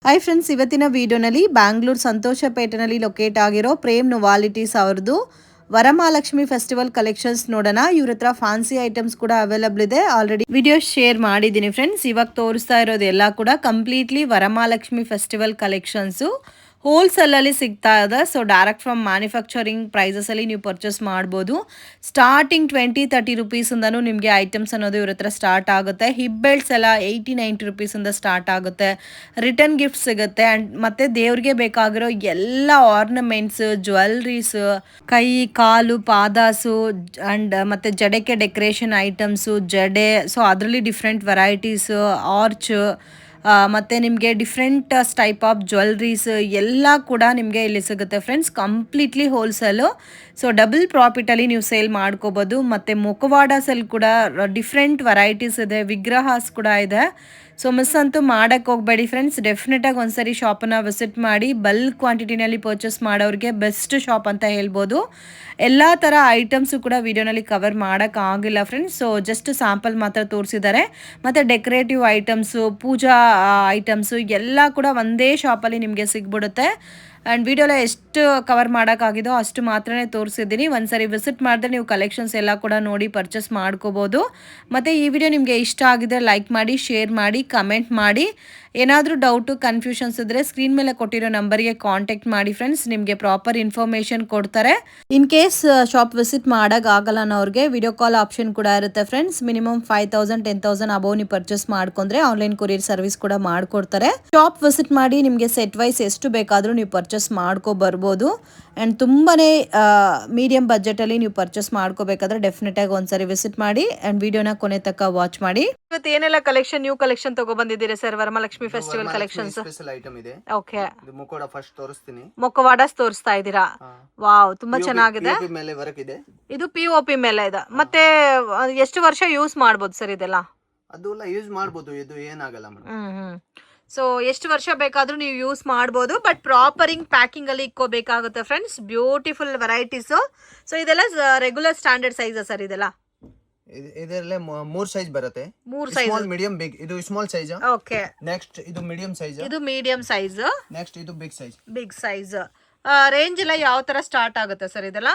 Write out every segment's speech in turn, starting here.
Hi friends, ಇವತ್ತಿನ ವಿಡಿಯೋನಲ್ಲಿ Bangalore ಸಂತೋಷಪೇಟೆನಲ್ಲಿ locate ಆಗಿರೋ ಪ್ರೇಮ್ ನೊವಾಲಿಟೀಸ್ ಅವ್ರದ್ದು ವರಮಹಾಲಕ್ಷ್ಮಿ ಫೆಸ್ಟಿವಲ್ ಕಲೆಕ್ಷನ್ಸ್ ನೋಡೋಣ. ಇವ್ರ ಹತ್ರ ಫ್ಯಾನ್ಸಿ ಐಟಮ್ಸ್ ಕೂಡ ಅವೈಲಬಲ್ ಇದೆ. ಆಲ್ರೆಡಿ ವಿಡಿಯೋ ಶೇರ್ ಮಾಡಿದ್ದೀನಿ ಫ್ರೆಂಡ್ಸ್. ಇವಾಗ ತೋರಿಸ್ತಾ ಇರೋದು ಎಲ್ಲ ಕೂಡ ಕಂಪ್ಲೀಟ್ಲಿ ವರಮಹಾಲಕ್ಷ್ಮಿ ಫೆಸ್ಟಿವಲ್ ಕಲೆಕ್ಷನ್ಸು. ಹೋಲ್ಸೇಲಲ್ಲಿ ಸಿಗ್ತಾ ಇದೆ. ಸೊ ಡೈರೆಕ್ಟ್ ಫ್ರಮ್ ಮ್ಯಾನುಫ್ಯಾಕ್ಚರಿಂಗ್ ಪ್ರೈಸಸಲ್ಲಿ ನೀವು ಪರ್ಚೇಸ್ ಮಾಡ್ಬೋದು. ಸ್ಟಾರ್ಟಿಂಗ್ 20-30 ರುಪೀಸಿಂದನೂ ನಿಮಗೆ ಐಟಮ್ಸ್ ಅನ್ನೋದು ಇವ್ರ ಹತ್ರ ಸ್ಟಾರ್ಟ್ ಆಗುತ್ತೆ. ಹಿಪ್ ಬೆಲ್ಟ್ಸ್ ಎಲ್ಲ 80-90 ರುಪೀಸಿಂದ ಸ್ಟಾರ್ಟ್ ಆಗುತ್ತೆ. ರಿಟರ್ನ್ ಗಿಫ್ಟ್ ಸಿಗುತ್ತೆ. ಆ್ಯಂಡ್ ಮತ್ತು ದೇವ್ರಿಗೆ ಬೇಕಾಗಿರೋ ಎಲ್ಲ ಆರ್ನಮೆಂಟ್ಸ್, ಜ್ಯುವೆಲ್ರೀಸ್, ಕೈ ಕಾಲು ಪಾದಾಸು ಆ್ಯಂಡ್ ಮತ್ತು ಜಡೆಗೆ ಡೆಕೋರೇಷನ್ ಐಟಮ್ಸು, ಜಡೆ, ಸೊ ಅದರಲ್ಲಿ ಡಿಫ್ರೆಂಟ್ ವೆರೈಟೀಸು, ಆರ್ಚ್, ಮತ್ತು ನಿಮಗೆ ಡಿಫ್ರೆಂಟ್ ಟೈಪ್ ಆಫ್ ಜ್ಯುವೆಲ್ರೀಸ್ ಎಲ್ಲ ಕೂಡ ನಿಮಗೆ ಇಲ್ಲಿ ಸಿಗುತ್ತೆ friends. Completely wholesale. So double ಪ್ರಾಫಿಟಲ್ಲಿ ನೀವು ಸೇಲ್ ಮಾಡ್ಕೋಬೋದು. ಮತ್ತು ಮುಖವಾಡಸಲ್ಲಿ ಕೂಡ ಡಿಫ್ರೆಂಟ್ ವೆರೈಟೀಸ್ ಇದೆ, ವಿಗ್ರಹಾಸ್ ಕೂಡ ಇದೆ. ಸೊ ಮಿಸ್ ಅಂತೂ ಮಾಡೋಕ್ಕೆ ಹೋಗಬೇಡಿ ಫ್ರೆಂಡ್ಸ್. ಡೆಫಿನೆಟಾಗಿ ಒಂದ್ಸರಿ ಶಾಪನ್ನು ವಿಸಿಟ್ ಮಾಡಿ. ಬಲ್ಕ್ ಕ್ವಾಂಟಿಟಿನಲ್ಲಿ ಪರ್ಚೇಸ್ ಮಾಡೋರಿಗೆ ಬೆಸ್ಟ್ ಶಾಪ್ ಅಂತ ಹೇಳ್ಬೋದು. ಎಲ್ಲ ಥರ ಐಟಮ್ಸು ಕೂಡ ವಿಡಿಯೋನಲ್ಲಿ ಕವರ್ ಮಾಡೋಕ್ಕಾಗಿಲ್ಲ ಫ್ರೆಂಡ್ಸ್. ಸೊ ಜಸ್ಟ್ ಸ್ಯಾಂಪಲ್ ಮಾತ್ರ ತೋರಿಸಿದ್ದಾರೆ. ಮತ್ತು ಡೆಕೋರೇಟಿವ್ ಐಟಮ್ಸು, ಪೂಜಾ ಐಟಮ್ಸು ಎಲ್ಲ ಕೂಡ ಒಂದೇ ಶಾಪಲ್ಲಿ ನಿಮಗೆ ಸಿಗ್ಬಿಡುತ್ತೆ. ಆ್ಯಂಡ್ ವಿಡಿಯೋಲ ಎಷ್ಟು ಕವರ್ ಮಾಡೋಕ್ಕಾಗಿದೋ ಅಷ್ಟು ಮಾತ್ರನೇ ತೋರಿಸಿದ್ದೀನಿ. ಒಂದ್ಸರಿ ವಿಸಿಟ್ ಮಾಡಿದ್ರೆ ನೀವು ಕಲೆಕ್ಷನ್ಸ್ ಎಲ್ಲ ಕೂಡ ನೋಡಿ ಪರ್ಚೇಸ್ ಮಾಡ್ಕೋಬೋದು. ಮತ್ತು ಈ ವಿಡಿಯೋ ನಿಮಗೆ ಇಷ್ಟ ಆಗಿದ್ರೆ ಲೈಕ್ ಮಾಡಿ, ಶೇರ್ ಮಾಡಿ, ಕಮೆಂಟ್ ಮಾಡಿ. ಏನಾದರೂ ಡೌಟು, ಕನ್ಫ್ಯೂಷನ್ಸ್ ಇದ್ದರೆ ಸ್ಕ್ರೀನ್ ಮೇಲೆ ಕೊಟ್ಟಿರೋ ನಂಬರ್ಗೆ ಕಾಂಟ್ಯಾಕ್ಟ್ ಮಾಡಿ ಫ್ರೆಂಡ್ಸ್. ನಿಮಗೆ ಪ್ರಾಪರ್ ಇನ್ಫಾರ್ಮೇಷನ್ ಕೊಡ್ತಾರೆ. ಇನ್ ಕೇಸ್ ಶಾಪ್ ವಿಸಿಟ್ ಮಾಡೋಕ್ಕಾಗಲ್ಲ ಅನ್ನೋರಿಗೆ ವಿಡಿಯೋ ಕಾಲ್ ಆಪ್ಷನ್ ಕೂಡ ಇರುತ್ತೆ ಫ್ರೆಂಡ್ಸ್. ಮಿನಿಮಮ್ 5,000 10,000 ಅಬೌವ್ ನೀವು ಪರ್ಚೇಸ್ ಮಾಡ್ಕೊಂಡ್ರೆ ಆನ್ಲೈನ್ ಕೊರಿಯರ್ ಸರ್ವಿಸ್ ಕೂಡ ಮಾಡ್ಕೊಡ್ತಾರೆ. ಶಾಪ್ ವಿಸಿಟ್ ಮಾಡಿ ನಿಮಗೆ ಸೆಟ್ ವೈಸ್ ಎಷ್ಟು ಬೇಕಾದರೂ ನೀವು ಪರ್ಚೇಸ್ ಮಾಡ್ಕೊ ಬರ್ಬೋದು. ಆ್ಯಂಡ್ ತುಂಬಾ ಮೀಡಿಯಂ ಬಜೆಟಲ್ಲಿ ನೀವು ಪರ್ಚೇಸ್ ಮಾಡ್ಕೋಬೇಕಾದ್ರೆ ಡೆಫಿನೆಟಾಗಿ ಒಂದ್ಸರಿ ವಿಸಿಟ್ ಮಾಡಿ. ಆ್ಯಂಡ್ ವಿಡಿಯೋನ ಕೊನೆ ತನಕ ವಾಚ್ ಮಾಡಿ. ಇವತ್ತು ಏನೆಲ್ಲ ಕಲೆಕ್ಷನ್, ನ್ಯೂ ಕಲೆಕ್ಷನ್ ತಗೊಬಂದಿದ್ದೀರಾ sir? Varamahalakshmi festival collections special item ಇದೆ. ಓಕೆ, ಇದು ಮುಖವಾಡ ಫಸ್ಟ್ ತೋರಿಸ್ತೀನಿ. ಮುಖವಾಡಸ್ ತೋರಿಸ್ತಾ ಇದ್ದೀರಾ? ವಾವ್, ತುಂಬಾ ಚೆನ್ನಾಗಿದೆ. POP ಮೇಲೆ ವರ್ಕ್ ಇದೆ. ಇದು POP ಮೇಲೆ ಇದೆ. ಮತ್ತೆ ಎಷ್ಟು ವರ್ಷ ಯೂಸ್ ಮಾಡ್ಬೋದು ಸರ್ ಇದೆಲ್ಲ? ಅದೆಲ್ಲ ಯೂಸ್ ಮಾಡ್ಬೋದು, ಇದು ಏನಾಗಲ್ಲ ಮೇಡಮ್. ಸೊ ಎಷ್ಟು ವರ್ಷ ಬೇಕಾದ್ರೂ ನೀವು ಯೂಸ್ ಮಾಡ್ಬೋದು. ಬಟ್ ಪ್ರಾಪರಿಂಗ್ ಪ್ಯಾಕಿಂಗ್ ಅಲ್ಲಿ ಇಕ್ಕೋಬೇಕಾಗುತ್ತೆ ಫ್ರೆಂಡ್ಸ್. Beautiful varieties. ಸೊ ಇದೆಲ್ಲ ರೆಗ್ಯುಲರ್ ಸ್ಟ್ಯಾಂಡರ್ಡ್ ಸೈಜ್ ಸರ್ ಇದೆಲ್ಲ? ಇದರಲ್ಲೇ 3 ಸೈಜ್ ಬರುತ್ತೆ. 3 ಸೈಜ್, ಸ್ಮಾಲ್, ಮೀಡಿಯಂ, ಬಿಗ್. ಇದು ಸ್ಮಾಲ್ ಸೈಜ್. ಓಕೆ. ನೆಕ್ಸ್ಟ್ ಇದು ಮೀಡಿಯಂ ಸೈಜ್. ಇದು ಮೀಡಿಯಂ ಸೈಜ್. ನೆಕ್ಸ್ಟ್ ಇದು big size. Big size. Range ಎಲ್ಲ ಯಾವ ತರ ಸ್ಟಾರ್ಟ್ ಆಗುತ್ತೆ ಸರ್ ಇದೆಲ್ಲ?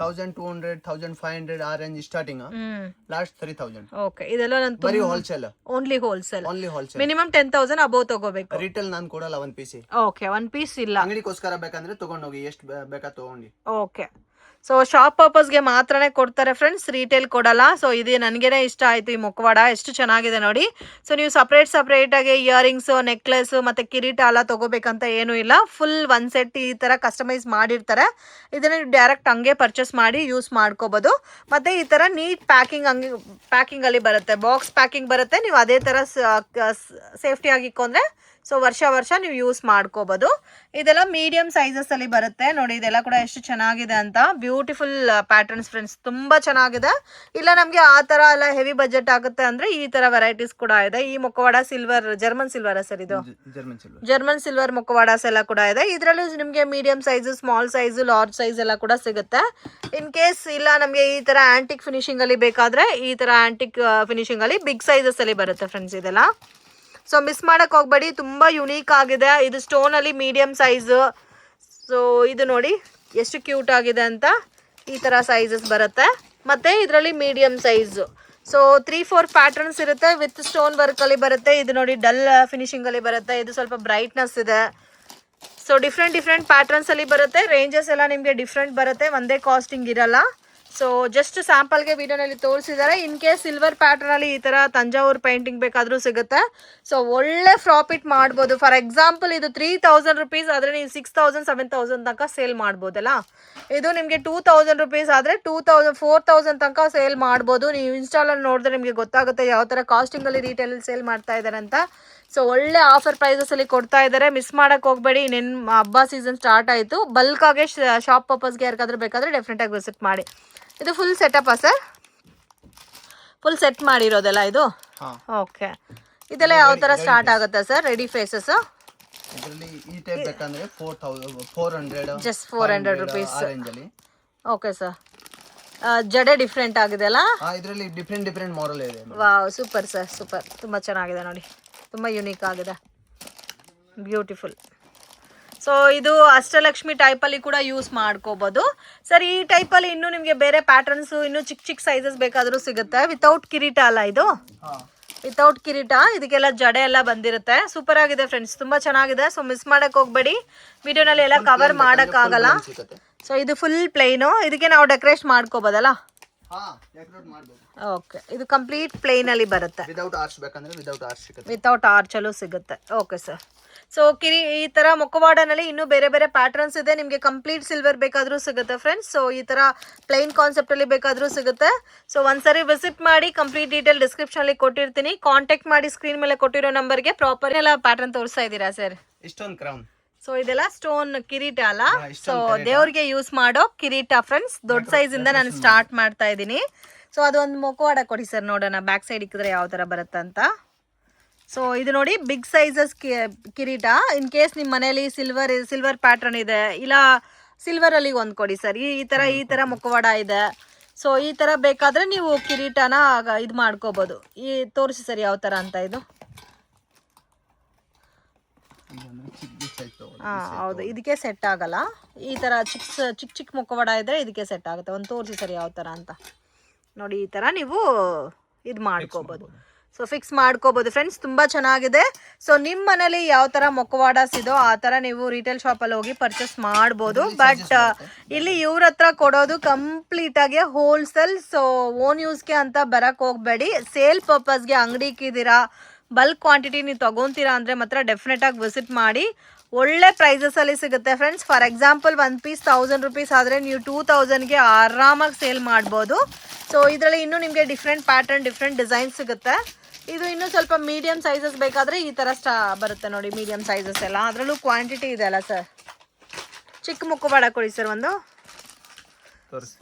1200 1500 ಆ ರೇಂಜ್ ಸ್ಟಾರ್ಟಿಂಗ್. ಲಾಸ್ಟ್ 3000. ಓಕೆ. ಇದೆಲ್ಲ ನಾನು ಬರೀ wholesale. Only wholesale. Only wholesale. Minimum 10,000 above ತಗೋಬೇಕು. ರಿಟೇಲ್ ನಾನು ಕೊಡಲ್ಲ, 1 ಪೀಸ್. ಓಕೆ, 1 ಪೀಸ್ ಇಲ್ಲ. ಅಂಗಡಿಗೋಸ್ಕರ ಬೇಕಂದ್ರೆ ತಗೊಂಡೋಗಿ, ಎಷ್ಟು ಬೇಕಾ ತಗೊಂಡಿ. ಓಕೆ. ಸೊ ಶಾಪ್ ಪರ್ಪಸ್ಗೆ ಮಾತ್ರನೇ ಕೊಡ್ತಾರೆ ಫ್ರೆಂಡ್ಸ್, ರೀಟೇಲ್ ಕೊಡಲ್ಲ. ಸೊ ಇದು ನನಗೇನೆ ಇಷ್ಟ ಆಯಿತು ಈ ಮುಖವಾಡ, ಎಷ್ಟು ಚೆನ್ನಾಗಿದೆ ನೋಡಿ. ಸೊ ನೀವು ಸಪ್ರೇಟಾಗಿ ಇಯರಿಂಗ್ಸು, ನೆಕ್ಲೆಸ್ ಮತ್ತು ಕಿರೀಟ ಎಲ್ಲ ತೊಗೋಬೇಕಂತ ಏನೂ ಇಲ್ಲ. ಫುಲ್ 1 ಸೆಟ್ ಈ ಥರ ಕಸ್ಟಮೈಸ್ ಮಾಡಿರ್ತಾರೆ. ಇದನ್ನು ನೀವು ಡೈರೆಕ್ಟ್ ಹಂಗೆ ಪರ್ಚೇಸ್ ಮಾಡಿ ಯೂಸ್ ಮಾಡ್ಕೋಬೋದು. ಮತ್ತು ಈ ಥರ ನೀಟ್ ಪ್ಯಾಕಿಂಗಲ್ಲಿ ಬರುತ್ತೆ, ಬಾಕ್ಸ್ ಪ್ಯಾಕಿಂಗ್ ಬರುತ್ತೆ. ನೀವು ಅದೇ ಥರ ಸೇಫ್ಟಿಯಾಗಿ ಇಕ್ಕೊಂಡ್ರೆ ಸೊ ವರ್ಷ ನೀವು ಯೂಸ್ ಮಾಡ್ಕೋಬೋದು. ಇದೆಲ್ಲ ಮೀಡಿಯಂ ಸೈಜಸ್ಸಲ್ಲಿ ಬರುತ್ತೆ ನೋಡಿ. ಇದೆಲ್ಲ ಕೂಡ ಎಷ್ಟು ಚೆನ್ನಾಗಿದೆ ಅಂತ. ಬ್ಯೂಟಿಫುಲ್ ಪ್ಯಾಟರ್ನ್ಸ್ ಫ್ರೆಂಡ್ಸ್, ತುಂಬ ಚೆನ್ನಾಗಿದೆ. ಇಲ್ಲ ನಮಗೆ ಆ ಥರ ಎಲ್ಲ ಹೆವಿ ಬಜೆಟ್ ಆಗುತ್ತೆ ಅಂದರೆ ಈ ಥರ ವೆರೈಟೀಸ್ ಕೂಡ ಇದೆ. ಈ ಮುಖವಾಡ ಸಿಲ್ವರ್, ಜರ್ಮನ್ ಸಿಲ್ವರ್ ಸರ್ ಇದು? ಜರ್ಮನ್ ಸಿಲ್ವರ್ ಮುಖವಾಡಸ್ ಎಲ್ಲ ಕೂಡ ಇದೆ. ಇದರಲ್ಲಿ ನಿಮಗೆ medium size, small size, large size ಎಲ್ಲ ಕೂಡ ಸಿಗುತ್ತೆ. ಇನ್ ಕೇಸ್ ಇಲ್ಲ ನಮಗೆ ಈ ಥರ ಆ್ಯಂಟಿಕ್ ಫಿನಿಶಿಂಗಲ್ಲಿ ಬೇಕಾದರೆ ಈ ಥರ ಆ್ಯಂಟಿಕ್ ಫಿನಿಶಿಂಗಲ್ಲಿ ಬಿಗ್ ಸೈಜಸ್ಸಲ್ಲಿ ಬರುತ್ತೆ ಫ್ರೆಂಡ್ಸ್ ಇದೆಲ್ಲ. ಸೊ ಮಿಸ್ ಮಾಡೋಕ್ಕೆ ಹೋಗಬೇಡಿ, ತುಂಬ ಯುನೀಕ್ ಆಗಿದೆ. ಇದು ಸ್ಟೋನಲ್ಲಿ ಮೀಡಿಯಮ್ ಸೈಜು. ಸೊ ಇದು ನೋಡಿ ಎಷ್ಟು ಕ್ಯೂಟ್ ಆಗಿದೆ ಅಂತ. ಈ ಥರ ಸೈಜಸ್ ಬರುತ್ತೆ. ಮತ್ತು ಇದರಲ್ಲಿ ಮೀಡಿಯಮ್ ಸೈಜು. ಸೊ 3-4 ಪ್ಯಾಟರ್ನ್ಸ್ ಇರುತ್ತೆ. ವಿತ್ ಸ್ಟೋನ್ ವರ್ಕಲ್ಲಿ ಬರುತ್ತೆ. ಇದು ನೋಡಿ ಡಲ್ ಫಿನಿಶಿಂಗಲ್ಲಿ ಬರುತ್ತೆ. ಇದು ಸ್ವಲ್ಪ ಬ್ರೈಟ್ನೆಸ್ ಇದೆ. ಸೊ ಡಿಫ್ರೆಂಟ್ ಪ್ಯಾಟರ್ನ್ಸಲ್ಲಿ ಬರುತ್ತೆ. ರೇಂಜಸ್ ಎಲ್ಲ ನಿಮಗೆ ಡಿಫ್ರೆಂಟ್ ಬರುತ್ತೆ, ಒಂದೇ ಕಾಸ್ಟಿಂಗ್ ಇರಲ್ಲ. ಸೊ ಜಸ್ಟ್ ಸ್ಯಾಂಪಲ್ಗೆ ವಿಡಿಯೋನಲ್ಲಿ ತೋರಿಸಿದ್ದಾರೆ. ಇನ್ ಕೇಸ್ ಸಿಲ್ವರ್ ಪ್ಯಾಟರ್ನಲ್ಲಿ ಈ ಥರ ತಂಜಾವೂರು ಪೇಂಟಿಂಗ್ ಬೇಕಾದರೂ ಸಿಗುತ್ತೆ. ಸೊ ಒಳ್ಳೆ ಪ್ರಾಫಿಟ್ ಮಾಡ್ಬೋದು. ಫಾರ್ ಎಕ್ಸಾಂಪಲ್ ಇದು 3,000 ರುಪೀಸ್ ಆದರೆ ನೀವು 6,000 7,000 ತನಕ ಸೇಲ್ ಮಾಡ್ಬೋದಲ್ಲ. ಇದು ನಿಮಗೆ 2,000 ರುಪೀಸ್ ಆದರೆ 2,000 4,000 ತನಕ ಸೇಲ್ ಮಾಡ್ಬೋದು. ನೀವು ಇನ್ಸ್ಟಾಲಲ್ಲಿ ನೋಡಿದ್ರೆ ನಿಮಗೆ ಗೊತ್ತಾಗುತ್ತೆ ಯಾವ ಥರ ಕಾಸ್ಟಿಂಗಲ್ಲಿ ರೀಟೇಲಲ್ಲಿ ಸೇಲ್ ಮಾಡ್ತಾ ಇದ್ದಾರೆ ಅಂತ. ಸೊ ಒಳ್ಳೆ ಆಫರ್ ಪ್ರೈಸಸಲ್ಲಿ ಕೊಡ್ತಾ ಇದ್ದಾರೆ, ಮಿಸ್ ಮಾಡೋಕ್ಕೆ ಹೋಗಬೇಡಿ. ಇನ್ನೇನು ಹಬ್ಬ ಸೀಸನ್ ಸ್ಟಾರ್ಟ್ ಆಯಿತು. ಬಲ್ಕಾಗೆ ಶಾಪ್ ಪರ್ಪಸ್ಗೆ ಯಾರಿಗಾದ್ರೂ ಬೇಕಾದರೆ ಡೆಫಿನೆಟಾಗಿ ವಿಸಿಟ್ ಮಾಡಿ. ಇದು ಫುಲ್ ಸೆಟಪ್ಪಾ ಸರ್? ಫುಲ್ ಸೆಟ್ ಮಾಡಿರೋದಲ್ಲ ಇದು? ಓಕೆ. ಇದೆಲ್ಲ ಯಾವ ಥರ ಸ್ಟಾರ್ಟ್ ಆಗುತ್ತೆ ಸರ್ ರೆಡಿ ಫೇಸಸ್? ಇದರಲ್ಲಿ ಈ ಟೈಪ್ ಬೇಕಂದ್ರೆ 400 ಜಸ್ಟ್ 400 ರುಪೀಸ್. Okay sir. ಜಡೆ ಡಿಫ್ರೆಂಟ್ ಆಗಿದೆ ಅಲ್ಲ? ಇದರಲ್ಲಿ ಡಿಫ್ರೆಂಟ್ ಮಾಡೆಲ್ ಇದೆ. Wow, super sir, super. ತುಂಬ ಚೆನ್ನಾಗಿದೆ ನೋಡಿ, ತುಂಬ ಯುನೀಕ್ ಆಗಿದೆ. ಬ್ಯೂಟಿಫುಲ್. ಸೊ ಇದು ಅಷ್ಟಲಕ್ಷ್ಮಿ ಟೈಪಲ್ಲಿ ಕೂಡ ಯೂಸ್ ಮಾಡ್ಕೋಬೋದು ಸರ್. ಈ ಟೈಪಲ್ಲಿ ಇನ್ನೂ ನಿಮಗೆ ಬೇರೆ ಪ್ಯಾಟರ್ನ್ಸು ಇನ್ನೂ ಚಿಕ್ಕ ಚಿಕ್ಕ ಸೈಜಸ್ ಬೇಕಾದರೂ ಸಿಗುತ್ತೆ. ವಿತೌಟ್ ಕಿರೀಟ ಅಲ್ಲ ಇದು, ವಿತೌಟ್ ಕಿರೀಟ. ಇದಕ್ಕೆಲ್ಲ ಜಡೆ ಎಲ್ಲ ಬಂದಿರುತ್ತೆ. ಸೂಪರ್ ಆಗಿದೆ ಫ್ರೆಂಡ್ಸ್, ತುಂಬ ಚೆನ್ನಾಗಿದೆ. ಸೊ ಮಿಸ್ ಮಾಡಕ್ಕೆ ಹೋಗ್ಬೇಡಿ, ವಿಡಿಯೋನಲ್ಲಿ ಎಲ್ಲ ಕವರ್ ಮಾಡೋಕ್ಕಾಗಲ್ಲ. ಸೊ ಇದು ಫುಲ್ ಪ್ಲೇನು, ಇದಕ್ಕೆ ನಾವು ಡೆಕೋರೇಟ್ ಮಾಡ್ಕೋಬೋದಲ್ಲ? ಓಕೆ, ಇದು ಕಂಪ್ಲೀಟ್ ಪ್ಲೇನಲ್ಲಿ ಬರುತ್ತೆ. ವಿತೌಟ್ ಆರ್ಚಲ್ಲೂ ಸಿಗುತ್ತೆ. Okay sir. ಸೊ ಈ ತರ ಮುಖವಾಡನಲ್ಲಿ ಇನ್ನೂ ಬೇರೆ ಬೇರೆ ಪ್ಯಾಟರ್ನ್ಸ್ ಇದೆ. ನಿಮಗೆ ಕಂಪ್ಲೀಟ್ ಸಿಲ್ವರ್ ಬೇಕಾದರೂ ಸಿಗುತ್ತೆ ಫ್ರೆಂಡ್ಸ್. ಸೊ ಈ ತರ ಪ್ಲೈನ್ ಕಾನ್ಸೆಪ್ಟ್ ಅಲ್ಲಿ ಬೇಕಾದರೂ ಸಿಗುತ್ತೆ. ಸೊ ಒಂದ್ಸರಿ ವಿಸಿಟ್ ಮಾಡಿ, ಕಂಪ್ಲೀಟ್ ಡೀಟೇಲ್ ಡಿಸ್ಕ್ರಿಪ್ಷನ್ ಅಲ್ಲಿ ಕೊಟ್ಟಿರ್ತೀನಿ. ಕಾಂಟ್ಯಾಕ್ಟ್ ಮಾಡಿ, ಸ್ಕ್ರೀನ್ ಮೇಲೆ ಕೊಟ್ಟಿರೋ ನಂಬರ್ಗೆ. ಪ್ರಾಪರ್ ಎಲ್ಲ ಪ್ಯಾಟರ್ನ್ ತೋರಿಸ್ತಾ ಇದ್ದೀರಾ ಸರ್? ಇಷ್ಟೊಂದು ಕ್ರೌನ್. ಸೊ ಇದೆಲ್ಲ ಸ್ಟೋನ್ ಕಿರೀಟ ಅಲ್ಲ? ಸೊ ದೇವ್ರಿಗೆ ಯೂಸ್ ಮಾಡೋ ಕಿರೀಟ ಫ್ರೆಂಡ್ಸ್. ದೊಡ್ಡ ಸೈಜ್ ಇಂದ ನಾನು ಸ್ಟಾರ್ಟ್ ಮಾಡ್ತಾ ಇದ್ದೀನಿ. ಸೊ ಅದೊಂದು ಮುಖವಾಡ ಕೊಡಿ ಸರ್, ನೋಡೋಣ ಬ್ಯಾಕ್ ಸೈಡ್ ಇಕ್ಕಿದ್ರೆ ಯಾವ ತರ ಬರುತ್ತೆ ಅಂತ. ಸೊ ಇದು ನೋಡಿ, ಬಿಗ್ ಸೈಜಸ್ ಕಿರೀಟ. ಇನ್ ಕೇಸ್ ನಿಮ್ಮ ಮನೇಲಿ ಸಿಲ್ವರ್ ಪ್ಯಾಟರ್ನ್ ಇದೆ, ಇಲ್ಲ ಸಿಲ್ವರ್ ಅಲ್ಲಿ ಒಂದು ಕೊಡಿ ಸರ್. ಈ ತರ ಮುಖವಾಡ ಇದೆ. ಸೊ ಈ ತರ ಬೇಕಾದ್ರೆ ನೀವು ಕಿರೀಟನ ಇದು ಮಾಡ್ಕೋಬಹುದು. ತೋರಿಸಿ ಸರ್ ಯಾವ ತರ ಅಂತ. ಇದು ಹೌದು, ಇದಕ್ಕೆ ಸೆಟ್ ಆಗಲ್ಲ. ಈ ತರ ಚಿಕ್ಕ ಮುಖವಾಡ ಇದ್ರೆ ಇದಕ್ಕೆ ಸೆಟ್ ಆಗುತ್ತೆ. ಒಂದು ತೋರಿಸಿ ಸರ್ ಯಾವ ತರ ಅಂತ. ನೋಡಿ, ಈ ತರ ನೀವು ಇದು ಮಾಡ್ಕೋಬಹುದು. ಸೊ ಫಿಕ್ಸ್ ಮಾಡ್ಕೋಬಹುದು ಫ್ರೆಂಡ್ಸ್, ತುಂಬಾ ಚೆನ್ನಾಗಿದೆ. ಸೊ ನಿಮ್ಮ ಮನೇಲಿ ಯಾವ ತರ ಮುಖವಾಡಸ್ ಇದೋ ಆ ತರ ನೀವು ರಿಟೇಲ್ ಶಾಪಲ್ಲಿ ಹೋಗಿ ಪರ್ಚೇಸ್ ಮಾಡ್ಬೋದು. ಬಟ್ ಇಲ್ಲಿ ಇವ್ರ ಹತ್ರ ಕೊಡೋದು ಕಂಪ್ಲೀಟ್ ಆಗಿ ಹೋಲ್ಸೇಲ್. ಸೊ ಓನ್ ಯೂಸ್ಗೆ ಅಂತ ಬರಕ್ ಹೋಗ್ಬೇಡಿ. ಸೇಲ್ ಪರ್ಪಸ್ಗೆ ಅಂಗಡಿಗಿದ್ದೀರಾ, ಬಲ್ಕ್ ಕ್ವಾಂಟಿಟಿ ನೀವು ತಗೊಂತೀರಾ ಅಂದರೆ ಮಾತ್ರ ಡೆಫಿನೆಟ್ ಆಗಿ ವಿಸಿಟ್ ಮಾಡಿ. ಒಳ್ಳೆ ಪ್ರೈಸಸಲ್ಲಿ ಸಿಗುತ್ತೆ friends. For example 1 piece 1000 rupees ಆದರೆ ನೀವು 2000ಗೆ ಆರಾಮಾಗಿ ಸೇಲ್ ಮಾಡ್ಬೋದು. ಸೊ ಇದರಲ್ಲಿ ಇನ್ನೂ ನಿಮಗೆ ಡಿಫ್ರೆಂಟ್ ಪ್ಯಾಟರ್ನ್, ಡಿಫ್ರೆಂಟ್ ಡಿಸೈನ್ ಸಿಗುತ್ತೆ. ಇದು ಇನ್ನೂ ಸ್ವಲ್ಪ ಮೀಡಿಯಂ ಸೈಜಸ್ ಬೇಕಾದರೆ ಈ ಥರ ಬರುತ್ತೆ ನೋಡಿ, ಮೀಡಿಯಂ ಸೈಜಸ್ ಎಲ್ಲ. ಅದರಲ್ಲೂ ಕ್ವಾಂಟಿಟಿ ಇದೆ ಅಲ್ಲ ಸರ್. ಚಿಕ್ಕ ಮುಖವಾಡ ಕೊಡಿ ಸರ್, ಒಂದು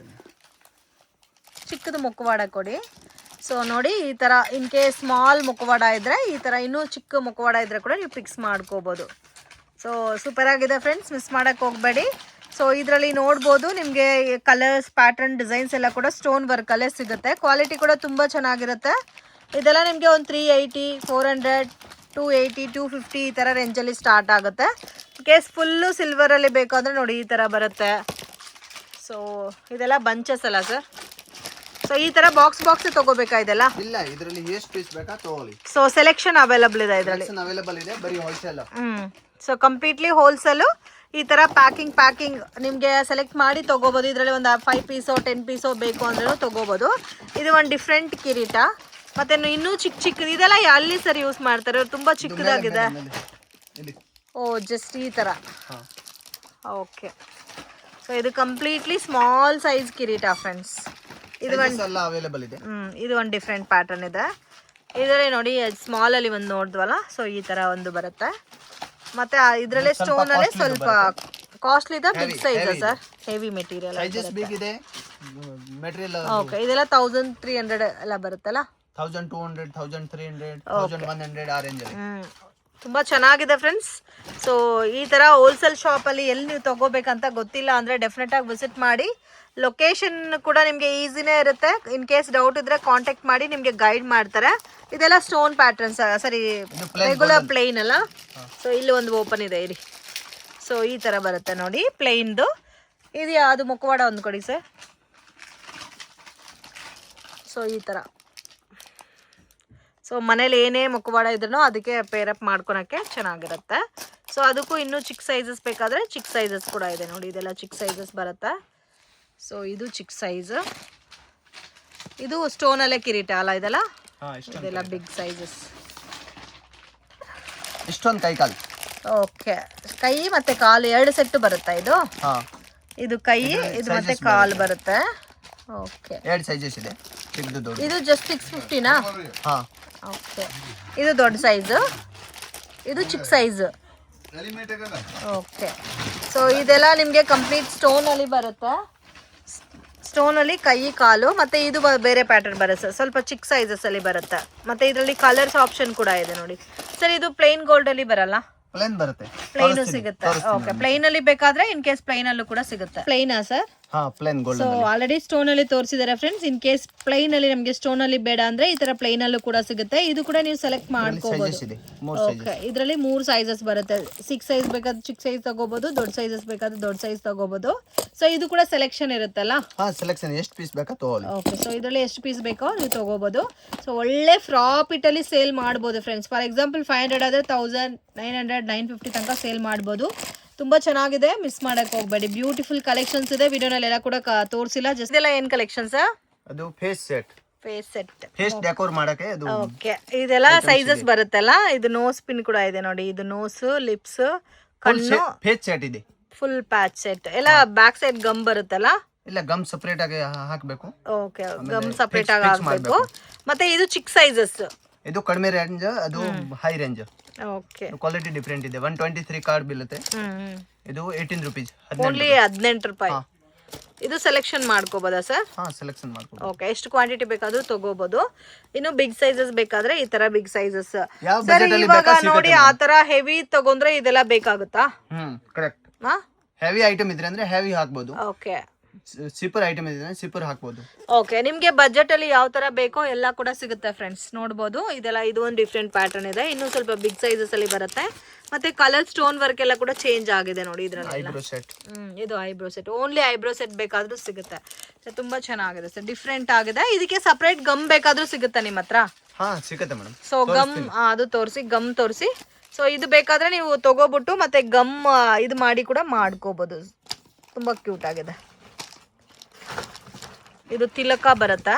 ಚಿಕ್ಕದು ಮುಖವಾಡ ಕೊಡಿ. ಸೊ ನೋಡಿ, ಈ ಥರ ಇನ್ ಕೇಸ್ ಸ್ಮಾಲ್ ಮುಖವಾಡ ಇದ್ದರೆ, ಈ ಥರ ಇನ್ನೂ ಚಿಕ್ಕ ಮುಖವಾಡ ಇದ್ದರೆ ಕೂಡ ನೀವು ಫಿಕ್ಸ್ ಮಾಡ್ಕೋಬೋದು. ಸೊ ಸೂಪರ್ ಆಗಿದೆ ಫ್ರೆಂಡ್ಸ್, ಮಿಸ್ ಮಾಡೋಕ್ಕೆ ಹೋಗಬೇಡಿ. ಸೊ ಇದರಲ್ಲಿ ನೋಡ್ಬೋದು ನಿಮಗೆ ಕಲರ್ಸ್, ಪ್ಯಾಟರ್ನ್, ಡಿಸೈನ್ಸ್ ಎಲ್ಲ ಕೂಡ ಸ್ಟೋನ್ ವರ್ಕಲ್ಲೇ ಸಿಗುತ್ತೆ. ಕ್ವಾಲಿಟಿ ಕೂಡ ತುಂಬ ಚೆನ್ನಾಗಿರುತ್ತೆ. ಇದೆಲ್ಲ ನಿಮಗೆ ಒಂದು 380, 400, 280, 250 ಈ ಥರ ರೇಂಜಲ್ಲಿ ಸ್ಟಾರ್ಟ್ ಆಗುತ್ತೆ. ಕೇಸ್ ಫುಲ್ಲು ಸಿಲ್ವರಲ್ಲಿ ಬೇಕಾದರೆ ನೋಡಿ ಈ ಥರ ಬರುತ್ತೆ. ಸೊ ಇದೆಲ್ಲ ಬಂಚಸ್ ಅಲ್ಲ ಸರ್? ಸೊ ಈ ತರ ಬಾಕ್ಸ್ ತಗೋಬೇಕಾ ಇದೆಲ್ಲ? ಇಲ್ಲ, ಇದರಲ್ಲಿ ಎಷ್ಟು ಪೀಸ್ ಬೇಕಾ ತಗೊಳ್ಳಿ. ಸೊ ಸೆಲೆಕ್ಷನ್ ಅವೈಲಬಲ್ ಇದೆ ಇದರಲ್ಲಿ. ಅವೈಲಬಲ್ ಇದೆ, ಬರೀ ಹೋಲ್ಸೇಲ್. So completely wholesale. ಈ ತರ ಪ್ಯಾಕಿಂಗ್ ನಿಮಗೆ ಸೆಲೆಕ್ಟ್ ಮಾಡಿ ತಗೋಬಹುದು. ಇದರಲ್ಲಿ ಒಂದು 5 ಪೀಸೋ 10 ಪೀಸೋ ಬೇಕು ಅಂದ್ರೂ ತಗೋಬಹುದು. ಇದು ಒಂದು ಡಿಫ್ರೆಂಟ್ ಕಿರೀಟ. ಮತ್ತೆ ಇನ್ನೂ ಚಿಕ್ಕ ಇದೆಲ್ಲ ಅಲ್ಲಿ ಸರ್ ಯೂಸ್ ಮಾಡ್ತಾರೆ, ತುಂಬಾ ಚಿಕ್ಕದಾಗಿದೆ. ಓ, ಜಸ್ಟ್ ಈ ತರ. ಓಕೆ, ಸೊ ಇದು ಕಂಪ್ಲೀಟ್ಲಿ ಸ್ಮಾಲ್ ಸೈಜ್ ಕಿರೀಟ ಫ್ರೆಂಡ್ಸ್. ಇದು ಅವೈಲೇಬಲ್ ಇದೆ. ಇದು ಒಂದು ಡಿಫ್ರೆಂಟ್ ಪ್ಯಾಟರ್ನ್ ಇದೆ. ಇದರಲ್ಲಿ ನೋಡಿ, ಸ್ಮಾಲ್ ಅಲ್ಲಿ ಒಂದು ನೋಡಿದ್ವಲ್ಲ, ಸೊ ಈ ತರ ಒಂದು ಬರುತ್ತೆ. ಮತ್ತೆ ಇದರಲ್ಲೇ ಸ್ಟೋನ್ ಅಲ್ಲೇ ಸ್ವಲ್ಪ ಕಾಸ್ಟ್ಲಿ ಇದೆ. Big size sir, heavy material. Okay, ಇದೆಲ್ಲ 1300 ಎಲ್ಲ ಬರುತ್ತಲ್ಲ? 1200, 1300, 1100 ಆ ರೇಂಜ್ ಅಲ್ಲಿ. ತುಂಬಾ ಚೆನ್ನಾಗಿದೆ ಫ್ರೆಂಡ್ಸ್. ಸೊ ಈ ತರ ಹೋಲ್ಸೇಲ್ ಶಾಪ್ ಅಲ್ಲಿ ಎಲ್ಲಿ ನೀವು ತಗೋಬೇಕಂತ ಗೊತ್ತಿಲ್ಲ ಅಂದ್ರೆ ಡೆಫಿನೆಟ್ ಆಗಿ ವಿಸಿಟ್ ಮಾಡಿ. ಲೊಕೇಶನ್ ಕೂಡ ನಿಮಗೆ ಈಸಿನೇ ಇರುತ್ತೆ. ಇನ್ ಕೇಸ್ ಡೌಟ್ ಇದ್ರೆ ಕಾಂಟ್ಯಾಕ್ಟ್ ಮಾಡಿ, ನಿಮಗೆ ಗೈಡ್ ಮಾಡ್ತಾರೆ. ಇದೆಲ್ಲ ಸ್ಟೋನ್ ಪ್ಯಾಟರ್ನ್ಸ್, ಸರಿ ರೆಗ್ಯುಲರ್ ಪ್ಲೇನ್ ಅಲ್ಲ? ಸೊ ಇಲ್ಲಿ ಒಂದು ಓಪನ್ ಇದೆ ಇರಿ. ಸೊ ಈ ತರ ಬರುತ್ತೆ ನೋಡಿ, ಪ್ಲೇನ್ದು. ಇದು ಯಾವುದು ಮುಖವಾಡ ಒಂದು ಕೊಡಿ ಸರ್. ಸೊ ಈ ತರ. ಸೊ ಮನೇಲಿ ಏನೇ ಮುಖವಾಡ ಇದ್ರೂ ಅದಕ್ಕೆ ಪೇರಪ್ ಮಾಡ್ಕೊಳಕ್ಕೆ ಚೆನ್ನಾಗಿರುತ್ತೆ. ಸೊ ಅದಕ್ಕೂ ಇನ್ನೂ ಚಿಕ್ಕ ಸೈಜಸ್ ಬೇಕಾದರೆ ಚಿಕ್ಕ ಸೈಜಸ್ ಕೂಡ ಇದೆ ನೋಡಿ. ಇದೆಲ್ಲ ಚಿಕ್ಕ ಸೈಜಸ್ ಬರುತ್ತೆ. ಸೊ ಇದು ಚಿಕ್ಕ ಸೈಜ್. ಇದು ಸ್ಟೋನಲ್ಲೇ ಕಿರೀಟ ಅಲ್ಲ ಇದೆಲ್ಲ? ಇದೆಲ್ಲ ಬಿಗ್ ಸೈಜಸ್. ಇಷ್ಟೊಂದು ಕೈ ಕಾಲು. ಓಕೆ, ಕೈ ಮತ್ತೆ ಕಾಲು 2 ಸೆಟ್ ಬರುತ್ತಾ ಇದು? ಇದು ಕೈ, ಇದು ಮತ್ತೆ ಕಾಲು ಬರುತ್ತೆ. ಓಕೆ, 2 ಸೈಜಸ್ ಇದೆ. ಇದು ಜಸ್ಟ್ 650ನಾ? ಓಕೆ, ಇದು ದೊಡ್ಡ ಸೈಜ್, ಇದು ಚಿಕ್ಕ ಸೈಜ್. ಓಕೆ, ಸೊ ಇದೆಲ್ಲ ನಿಮಗೆ ಕಂಪ್ಲೀಟ್ ಸ್ಟೋನಲ್ಲಿ ಬರುತ್ತೆ. ಸ್ಟೋನಲ್ಲಿ ಕೈ, ಕಾಲು, ಮತ್ತೆ ಇದು ಬೇರೆ ಪ್ಯಾಟರ್ನ್ ಬರುತ್ತೆ, ಸ್ವಲ್ಪ ಚಿಕ್ಕ ಸೈಜಸ್ ಅಲ್ಲಿ ಬರುತ್ತೆ. ಮತ್ತೆ ಇದರಲ್ಲಿ ಕಲರ್ಸ್ ಆಪ್ಷನ್ ಕೂಡ ಇದೆ ನೋಡಿ ಸರ್. ಇದು ಪ್ಲೇನ್ ಗೋಲ್ಡ್ ಅಲ್ಲಿ ಬರಲ್ಲ? ಪ್ಲೇನ್ ಬರುತ್ತೆ, ಪ್ಲೇನು ಸಿಗುತ್ತೆ. ಓಕೆ, ಪ್ಲೇನ್ ಅಲ್ಲಿ ಬೇಕಾದ್ರೆ ಇನ್ ಕೇಸ್ ಪ್ಲೇನ್ ಅಲ್ಲೂ ಕೂಡ ಸಿಗುತ್ತೆ. ಪ್ಲೇನಾ ಸರ್? ಹಾ plain so golden already stone ಅಲ್ಲಿ ತೋರಿಸಿದ್ದಾರೆ ಫ್ರೆಂಡ್ಸ್. ಇನ್ ಕೇಸ್ ಪ್ಲೈನ್ ಅಲ್ಲಿ ನಮಗೆ ಸ್ಟೋನ್ ಅಲ್ಲಿ ಬೇಡ ಅಂದ್ರೆ ಈ ತರ ಪ್ಲೈನ್ ಅಲ್ಲೂ ಕೂಡ ಸಿಗುತ್ತೆ. ಇದು ಕೂಡ ನೀವು ಸೆಲೆಕ್ಟ್ ಮಾಡ್ಕೋಬಹುದು. ಸೈಜಸ್ ಇದೆ, 3 ಓಕೆ, ಸೈಜಸ್. ಇದರಲ್ಲಿ 3 ಸೈಜಸ್ ಬರುತ್ತೆ. 6 ಸೈಜ್ ಬೇಕಾದ್ರೆ ಚಿಕ್ಕ ಸೈಜ್ ತಗೋಬಹುದು, ದೊಡ್ಡ ಸೈಜಸ್ ಬೇಕಾದ್ರೆ ದೊಡ್ಡ ಸೈಜ್ ತಗೋಬಹುದು. ಸೊ ಇದು ಕೂಡ ಸೆಲೆಕ್ಷನ್ ಇರುತ್ತಲ್ಲ. ಹಾ ಸೆಲೆಕ್ಷನ್ ಎಷ್ಟು ಪೀಸ್ ಬೇಕಾ ತಗೊಳ್ಳಿ. ಓಕೆ, ಸೊ ಇದರಲ್ಲಿ ಎಷ್ಟು ಪೀಸ್ ಬೇಕೋ ನೀವು ತಗೋಬಹುದು. ಸೊ ಒಳ್ಳೆ ಪ್ರಾಫಿಟ್ ಅಲ್ಲಿ ಸೇಲ್ ಮಾಡಬಹುದು ಫ್ರೆಂಡ್ಸ್. ಫಾರ್ ಎಕ್ಸಾಂಪಲ್ 500 ಆದ್ರೆ 1900 950 ತನಕ ಸೇಲ್ ಮಾಡಬಹುದು. ತುಂಬಾ ಚೆನ್ನಾಗಿದೆ, ಮಿಸ್ ಮಾಡಕ್ ಹೋಗ್ಬೇಡಿ. ಬ್ಯೂಟಿಫುಲ್ ಕಲೆಕ್ಷನ್ಸ್ ಇದೆ. ವಿಡಿಯೋನಲ್ಲಿ ಎಲ್ಲ ಕೂಡ ತೋರಿಸಿಲ್ಲ. ಜಸ್ಟ್ ಇದೆಲ್ಲ ಏನ್ ಕಲೆಕ್ಷನ್ಸ್? ಅದು ಫೇಸ್ ಸೆಟ್, ಫೇಸ್ ಡೆಕೋರ್ ಮಾಡಕ್ಕೆ ಅದು. ಓಕೆ, ಇದೆಲ್ಲ ಸೈಜಸ್ ಬರುತ್ತಲ್ಲ. ಇದು ನೋಸ್ ಪಿನ್ ಕೂಡ ಇದೆ ನೋಡಿ. ಇದು ನೋಸ್, ಲಿಪ್ಸ್, ಕಣ್ಣು, ಫೇಸ್ ಸೆಟ್ ಇದೆ. ಫುಲ್ ಪ್ಯಾಚ್ ಸೆಟ್ ಎಲ್ಲ. ಬ್ಯಾಕ್ ಸೈಡ್ ಗಮ್ ಬರುತ್ತಲ್ಲ. ಇಲ್ಲ, ಗಮ್ ಸಪರೇಟ್ ಆಗಿ ಹಾಕಬೇಕು. ಓಕೆ, ಗಮ್ ಸಪರೇಟ್ ಆಗಿ ಹಾಕಬೇಕು. ಮತ್ತೆ ಇದು ಚಿಕ್ಕ ಸೈಜಸ್. ಇದು ಕಡಿಮೆ ರೇಂಜ್, ಅದು high range. Okay, quality different ಇದೆ. 123 ಕಾರ್ಡ್ ಬೀಳುತ್ತೆ. ಇದು 18 ರೂಪೀಸ್, ಓನ್ಲಿ 18 ರೂಪಾಯಿ. ಇದು ಸೆಲೆಕ್ಷನ್ ಮಾಡ್ಕೋಬೋದಾ ಸರ್? ಹಾ ಸೆಲೆಕ್ಷನ್ ಮಾಡ್ಬೋದು. ಓಕೆ, ಎಷ್ಟು ಕ್ವಾಂಟಿಟಿ ಬೇಕಾದ್ರೂ ತಗೋಬಹುದು. ಇನ್ನು ಬಿಗ್ ಸೈಜಸ್ ಬೇಕಾದ್ರೆ ಈ ತರ ಬಿಗ್ ಸೈಜಸ್. ಯಾವ ಸರ್ ಬಜೆಟ್ ಅಲ್ಲಿ ಇವಾಗ ಬೇಕಾ ನೋಡಿ ಆ ತರ ಹೆವಿ ತಗೊಂಡ್ರೆ ಇದೆಲ್ಲ ಬೇಕಾಗುತ್ತಾ? ಕರೆಕ್ಟ್. ಹೆವಿ ಐಟಮ್ ಇದ್ರೆ ಅಂದ್ರೆ ಹೆವಿ ಹಾಕ್ಬೋದು. ಓಕೆ, ಸಿಪ್ಪರ್ ಐಟಮ್ ಇದ್ರೆ ಸಿಪ್ಪರ್ ಹಾಕ್ಬೋದು. ಓಕೆ, ನಿಮ್ಗೆ ಬಜೆಟ್ ಅಲ್ಲಿ ಯಾವ ತರ ಬೇಕೋ ಎಲ್ಲ ಕೂಡ ಸಿಗುತ್ತೆ ಫ್ರೆಂಡ್ಸ್. ನೋಡಬಹುದು ಇದೆಲ್ಲ. ಇದು ಒಂದು ಡಿಫ್ರೆಂಟ್ ಪ್ಯಾಟರ್ನ್ ಇದೆ. ಇನ್ನು ಸ್ವಲ್ಪ ಬಿಗ್ ಸೈಜಸ್ ಅಲ್ಲಿ ಬರುತ್ತೆ. ಮತ್ತೆ ಕಲರ್ ಸ್ಟೋನ್ ವರ್ಕ್ ಎಲ್ಲ ಕೂಡ ಚೇಂಜ್ ಆಗಿದೆ ನೋಡಿ ಇದ್ರಲ್ಲಿ. Eyebrow set. ಇದು eyebrow set. Only eyebrow set ಬೇಕಾದ್ರೂ ಸಿಗುತ್ತೆ. ಸೊ ತುಂಬಾ ಚೆನ್ನಾಗಿದೆ ಸರ್, ಡಿಫ್ರೆಂಟ್ ಆಗಿದೆ. ಇದಕ್ಕೆ ಸಪರೇಟ್ ಗಮ್ ಬೇಕಾದ್ರೂ ಸಿಗುತ್ತಾ ನಿಮ್ಮ ಹತ್ರ? ಹಾ ಸಿಗುತ್ತೆ ಮೇಡಮ್. ಸೊ ಗಮ್ ಅದು ತೋರಿಸಿ, ಗಮ್ ತೋರಿಸಿ. ಸೊ ಇದು ಬೇಕಾದ್ರೆ ನೀವು ತಗೋಬಿಟ್ಟು ಮತ್ತೆ ಗಮ್ ಇದು ಮಾಡಿ ಕೂಡ ಮಾಡ್ಕೋಬಹುದು. ತುಂಬಾ ಕ್ಯೂಟ್ ಆಗಿದೆ. ಇದು ತಿಲಕ ಬರುತ್ತೆ.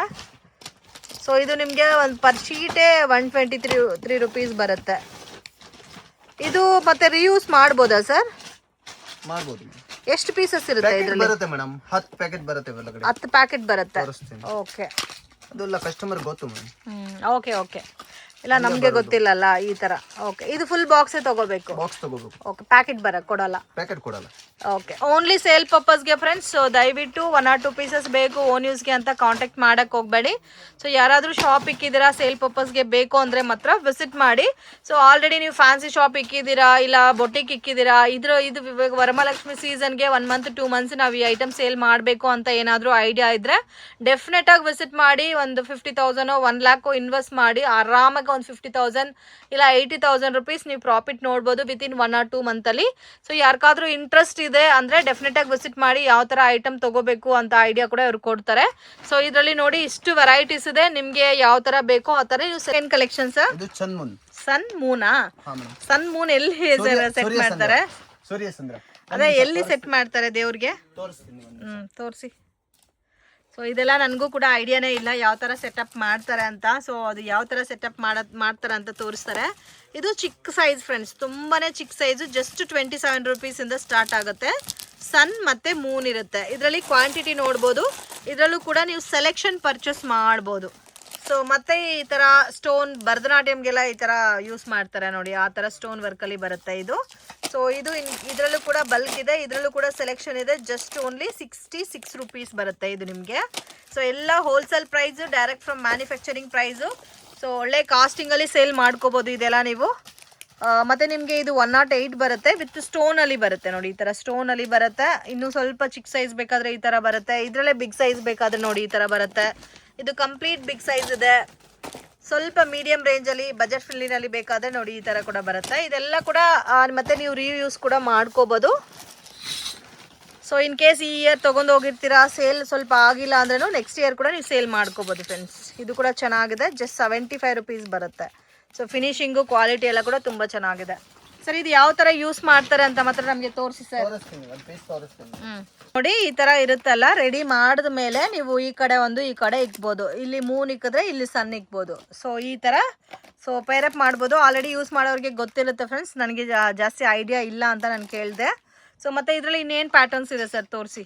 ಸೊ ಇದು ನಿಮಗೆ ಒಂದು ಪರ್ ಶೀಟೇ 123 ರೂಪೀಸ್ ಬರುತ್ತೆ. ಇದು ಮತ್ತೆ ರಿಯೂಸ್ ಮಾಡ್ಬೋದಾ ಸರ್? ಮಾಡ್ಬೋದು. ಎಷ್ಟು ಪೀಸಸ್ ಇರುತ್ತೆ ಇದರಲ್ಲಿ? ಬರುತ್ತೆ ಮೇಡಮ್, 10 ಪ್ಯಾಕೆಟ್ ಬರುತ್ತೆ ಒಳಗಡೆ. 10 ಪ್ಯಾಕೆಟ್ ಬರುತ್ತೆ. ತೋರಿಸ್ತೀನಿ. ಓಕೆ, ಅದೆಲ್ಲ ಕಸ್ಟಮರ್ ಗೊತ್ತು ಮೇಡಮ್. Okay okay. ಇಲ್ಲ ನಮಗೆ ಗೊತ್ತಿಲ್ಲಲ್ಲ ಈ ತರ. ಓಕೆ, ಇದು ಫುಲ್ ಬಾಕ್ಸೇ ತಗೋಬೇಕು? ಬಾಕ್ಸ್ ತಗೋಬೇಕು. ಓಕೆ, ಪ್ಯಾಕೆಟ್ ಕೊಡಲ್ಲ? ಪ್ಯಾಕೆಟ್ ಕೊಡಲ್ಲ. ಓಕೆ, ಓನ್ಲಿ ಸೇಲ್ ಪರ್ಪಸ್ಗೆ ಫ್ರೆಂಡ್ಸ್. ಸೊ ದಯವಿಟ್ಟು 1 or 2 ಪೀಸಸ್ ಬೇಕು ಓನ್ ಯೂಸ್ಗೆ ಅಂತ ಕಾಂಟ್ಯಾಕ್ಟ್ ಮಾಡಕ್ಕೆ ಹೋಗಬೇಡಿ. ಸೊ ಯಾರಾದರೂ ಶಾಪ್ ಇಕ್ಕಿದ್ದೀರಾ ಸೇಲ್ ಪರ್ಪಸ್ಗೆ ಬೇಕು ಅಂದರೆ ಮಾತ್ರ ವಿಸಿಟ್ ಮಾಡಿ. ಸೊ ಆಲ್ರೆಡಿ ನೀವು ಫ್ಯಾನ್ಸಿ ಶಾಪ್ ಇಕ್ಕಿದ್ದೀರಾ, ಇಲ್ಲ ಬೊಟಿಕ್ ಇಕ್ಕಿದ್ದೀರಾ, ಇದು ಇವಾಗ ವರಮಹಾಲಕ್ಷ್ಮಿ ಸೀಸನ್ಗೆ 1 month 2 months ನಾವು ಈ ಐಟಮ್ ಸೇಲ್ ಮಾಡಬೇಕು ಅಂತ ಏನಾದರೂ ಐಡಿಯಾ ಇದ್ದರೆ ಡೆಫಿನೆಟಾಗಿ ವಿಸಿಟ್ ಮಾಡಿ. ಒಂದು 50,000 1 lakh ಇನ್ವೆಸ್ಟ್ ಮಾಡಿ ಆರಾಮಾಗಿ ಒಂದು 50,000 ಇಲ್ಲ 80,000 ರೂಪೀಸ್ ನೀವು ಪ್ರಾಫಿಟ್ ನೋಡ್ಬೋದು ವಿತಿನ್ 1 or 2 ಮಂತಲ್ಲಿ. ಸೊ ಯಾರಿಗಾದ್ರೂ ಇಂಟ್ರೆಸ್ಟ್ ಇದೆ ಅಂದರೆ ಡೆಫಿನೆಟಾಗಿ ವಿಸಿಟ್ ಮಾಡಿ. ಯಾವ ಥರ ಐಟಮ್ ತಗೋಬೇಕು ಅಂತ ಐಡಿಯಾ ಕೂಡ ಇವ್ರು ಕೊಡ್ತಾರೆ. ಸೊ ಇದರಲ್ಲಿ ನೋಡಿ ಇಷ್ಟು ವೆರೈಟೀಸ್ ಇದೆ. ನಿಮಗೆ ಯಾವ ಥರ ಬೇಕೋ ಆ ಥರ. ಇದು ಸೆಕೆಂಡ್ ಕಲೆಕ್ಷನ್ಸ್. ಇದು ಸನ್ ಮೂನ್. ಸನ್ ಮೂನಾ? ಸನ್ ಮೂನ್ ಎಲ್ಲಿ ಸೆಟ್ ಮಾಡ್ತಾರೆ? ಸೂರ್ಯಚಂದ್ರ. ಅದೇ ಎಲ್ಲಿ ಸೆಟ್ ಮಾಡ್ತಾರೆ ದೇವ್ರಿಗೆ? ತೋರಿಸಿ. ಸೊ ಇದೆಲ್ಲ ನನಗೂ ಕೂಡ ಐಡಿಯಾನೇ ಇಲ್ಲ ಯಾವ ಥರ ಸೆಟಪ್ ಮಾಡ್ತಾರೆ ಅಂತ. ಸೊ ಅದು ಯಾವ ಥರ ಸೆಟಪ್ ಮಾಡ್ತಾರೆ ಅಂತ ತೋರಿಸ್ತಾರೆ. ಇದು ಚಿಕ್ಕ ಸೈಜ್ ಫ್ರೆಂಡ್ಸ್, ತುಂಬಾ ಚಿಕ್ಕ ಸೈಜು. ಜಸ್ಟ್ 27 ರೂಪೀಸಿಂದ ಸ್ಟಾರ್ಟ್ ಆಗುತ್ತೆ. ಸನ್ ಮತ್ತು ಮೂನ್ ಇರುತ್ತೆ. ಇದರಲ್ಲಿ ಕ್ವಾಂಟಿಟಿ ನೋಡ್ಬೋದು. ಇದರಲ್ಲೂ ಕೂಡ ನೀವು ಸೆಲೆಕ್ಷನ್ ಪರ್ಚೇಸ್ ಮಾಡ್ಬೋದು. ಸೊ ಮತ್ತೆ ಈ ಥರ ಸ್ಟೋನ್ ಭರತನಾಟ್ಯಮ್ಗೆಲ್ಲ ಈ ಥರ ಯೂಸ್ ಮಾಡ್ತಾರೆ ನೋಡಿ, ಆ ಥರ ಸ್ಟೋನ್ ವರ್ಕಲ್ಲಿ ಬರುತ್ತೆ ಇದು. ಸೊ ಇದು ಇದರಲ್ಲೂ ಕೂಡ ಬಲ್ಕ್ ಇದೆ, ಇದರಲ್ಲೂ ಕೂಡ ಸೆಲೆಕ್ಷನ್ ಇದೆ. ಜಸ್ಟ್ ಓನ್ಲಿ 66 ರೂಪೀಸ್ ಬರುತ್ತೆ ಇದು ನಿಮಗೆ. ಸೊ ಎಲ್ಲ wholesale price, direct from manufacturing price. So ಒಳ್ಳೆ ಕಾಸ್ಟಿಂಗಲ್ಲಿ ಸೇಲ್ ಮಾಡ್ಕೋಬೋದು ಇದೆಲ್ಲ ನೀವು. ಮತ್ತು ನಿಮಗೆ ಇದು 108 ಬರುತ್ತೆ, ವಿತ್ ಸ್ಟೋನಲ್ಲಿ ಬರುತ್ತೆ ನೋಡಿ. ಈ ಥರ ಸ್ಟೋನಲ್ಲಿ ಬರುತ್ತೆ. ಇನ್ನೂ ಸ್ವಲ್ಪ ಚಿಕ್ಕ ಸೈಜ್ ಬೇಕಾದರೆ ಈ ಥರ ಬರುತ್ತೆ. ಇದರಲ್ಲೇ ಬಿಗ್ ಸೈಜ್ ಬೇಕಾದರೆ ನೋಡಿ ಈ ಥರ ಬರುತ್ತೆ. ಇದು ಕಂಪ್ಲೀಟ್ ಬಿಗ್ ಸೈಜ್ ಇದೆ. ಸ್ವಲ್ಪ ಮೀಡಿಯಂ ರೇಂಜಲ್ಲಿ ಬಜೆಟ್ ಫ್ರೆಂಡ್ಲಿನಲ್ಲಿ ಬೇಕಾದರೆ ನೋಡಿ ಈ ಥರ ಕೂಡ ಬರುತ್ತೆ. ಇದೆಲ್ಲ ಕೂಡ ಮತ್ತೆ ನೀವು ರಿಯೂಸ್ ಕೂಡ ಮಾಡ್ಕೋಬೋದು. ಸೊ ಇನ್ ಕೇಸ್ ಈ ಇಯರ್ ತೊಗೊಂಡು ಹೋಗಿರ್ತೀರಾ, ಸೇಲ್ ಸ್ವಲ್ಪ ಆಗಿಲ್ಲ ಅಂದ್ರೂ ನೆಕ್ಸ್ಟ್ ಇಯರ್ ಕೂಡ ನೀವು ಸೇಲ್ ಮಾಡ್ಕೋಬೋದು ಫ್ರೆಂಡ್ಸ್. ಇದು ಕೂಡ ಚೆನ್ನಾಗಿದೆ. ಜಸ್ಟ್ 75 ರೂಪೀಸ್ ಬರುತ್ತೆ. ಸೊ ಫಿನಿಶಿಂಗು ಕ್ವಾಲಿಟಿ ಎಲ್ಲ ಕೂಡ ತುಂಬ ಚೆನ್ನಾಗಿದೆ. ಸರ್ ಇದು ಯಾವ ಥರ ಯೂಸ್ ಮಾಡ್ತಾರೆ ಅಂತ ಮಾತ್ರ ನಮಗೆ ತೋರಿಸಿ ಸರ್. ನೋಡಿ ಈ ಥರ ಇರುತ್ತಲ್ಲ, ರೆಡಿ ಮಾಡಿದ ಮೇಲೆ ನೀವು ಈ ಕಡೆ ಒಂದು ಈ ಕಡೆ ಇಕ್ಬೋದು. ಇಲ್ಲಿ ಮೂನ್ ಇಕ್ಕಿದ್ರೆ ಇಲ್ಲಿ ಸನ್ ಇಕ್ಬೋದು. ಸೊ ಈ ಥರ ಸೊ ಪೈರಪ್ ಮಾಡ್ಬೋದು. ಆಲ್ರೆಡಿ ಯೂಸ್ ಮಾಡೋರಿಗೆ ಗೊತ್ತಿರುತ್ತೆ ಫ್ರೆಂಡ್ಸ್. ನನಗೆ ಜಾಸ್ತಿ ಐಡಿಯಾ ಇಲ್ಲ ಅಂತ ನಾನು ಕೇಳಿದೆ. ಸೊ ಮತ್ತೆ ಇದರಲ್ಲಿ ಇನ್ನೇನು ಪ್ಯಾಟರ್ನ್ಸ್ ಇದೆ ಸರ್ ತೋರಿಸಿ.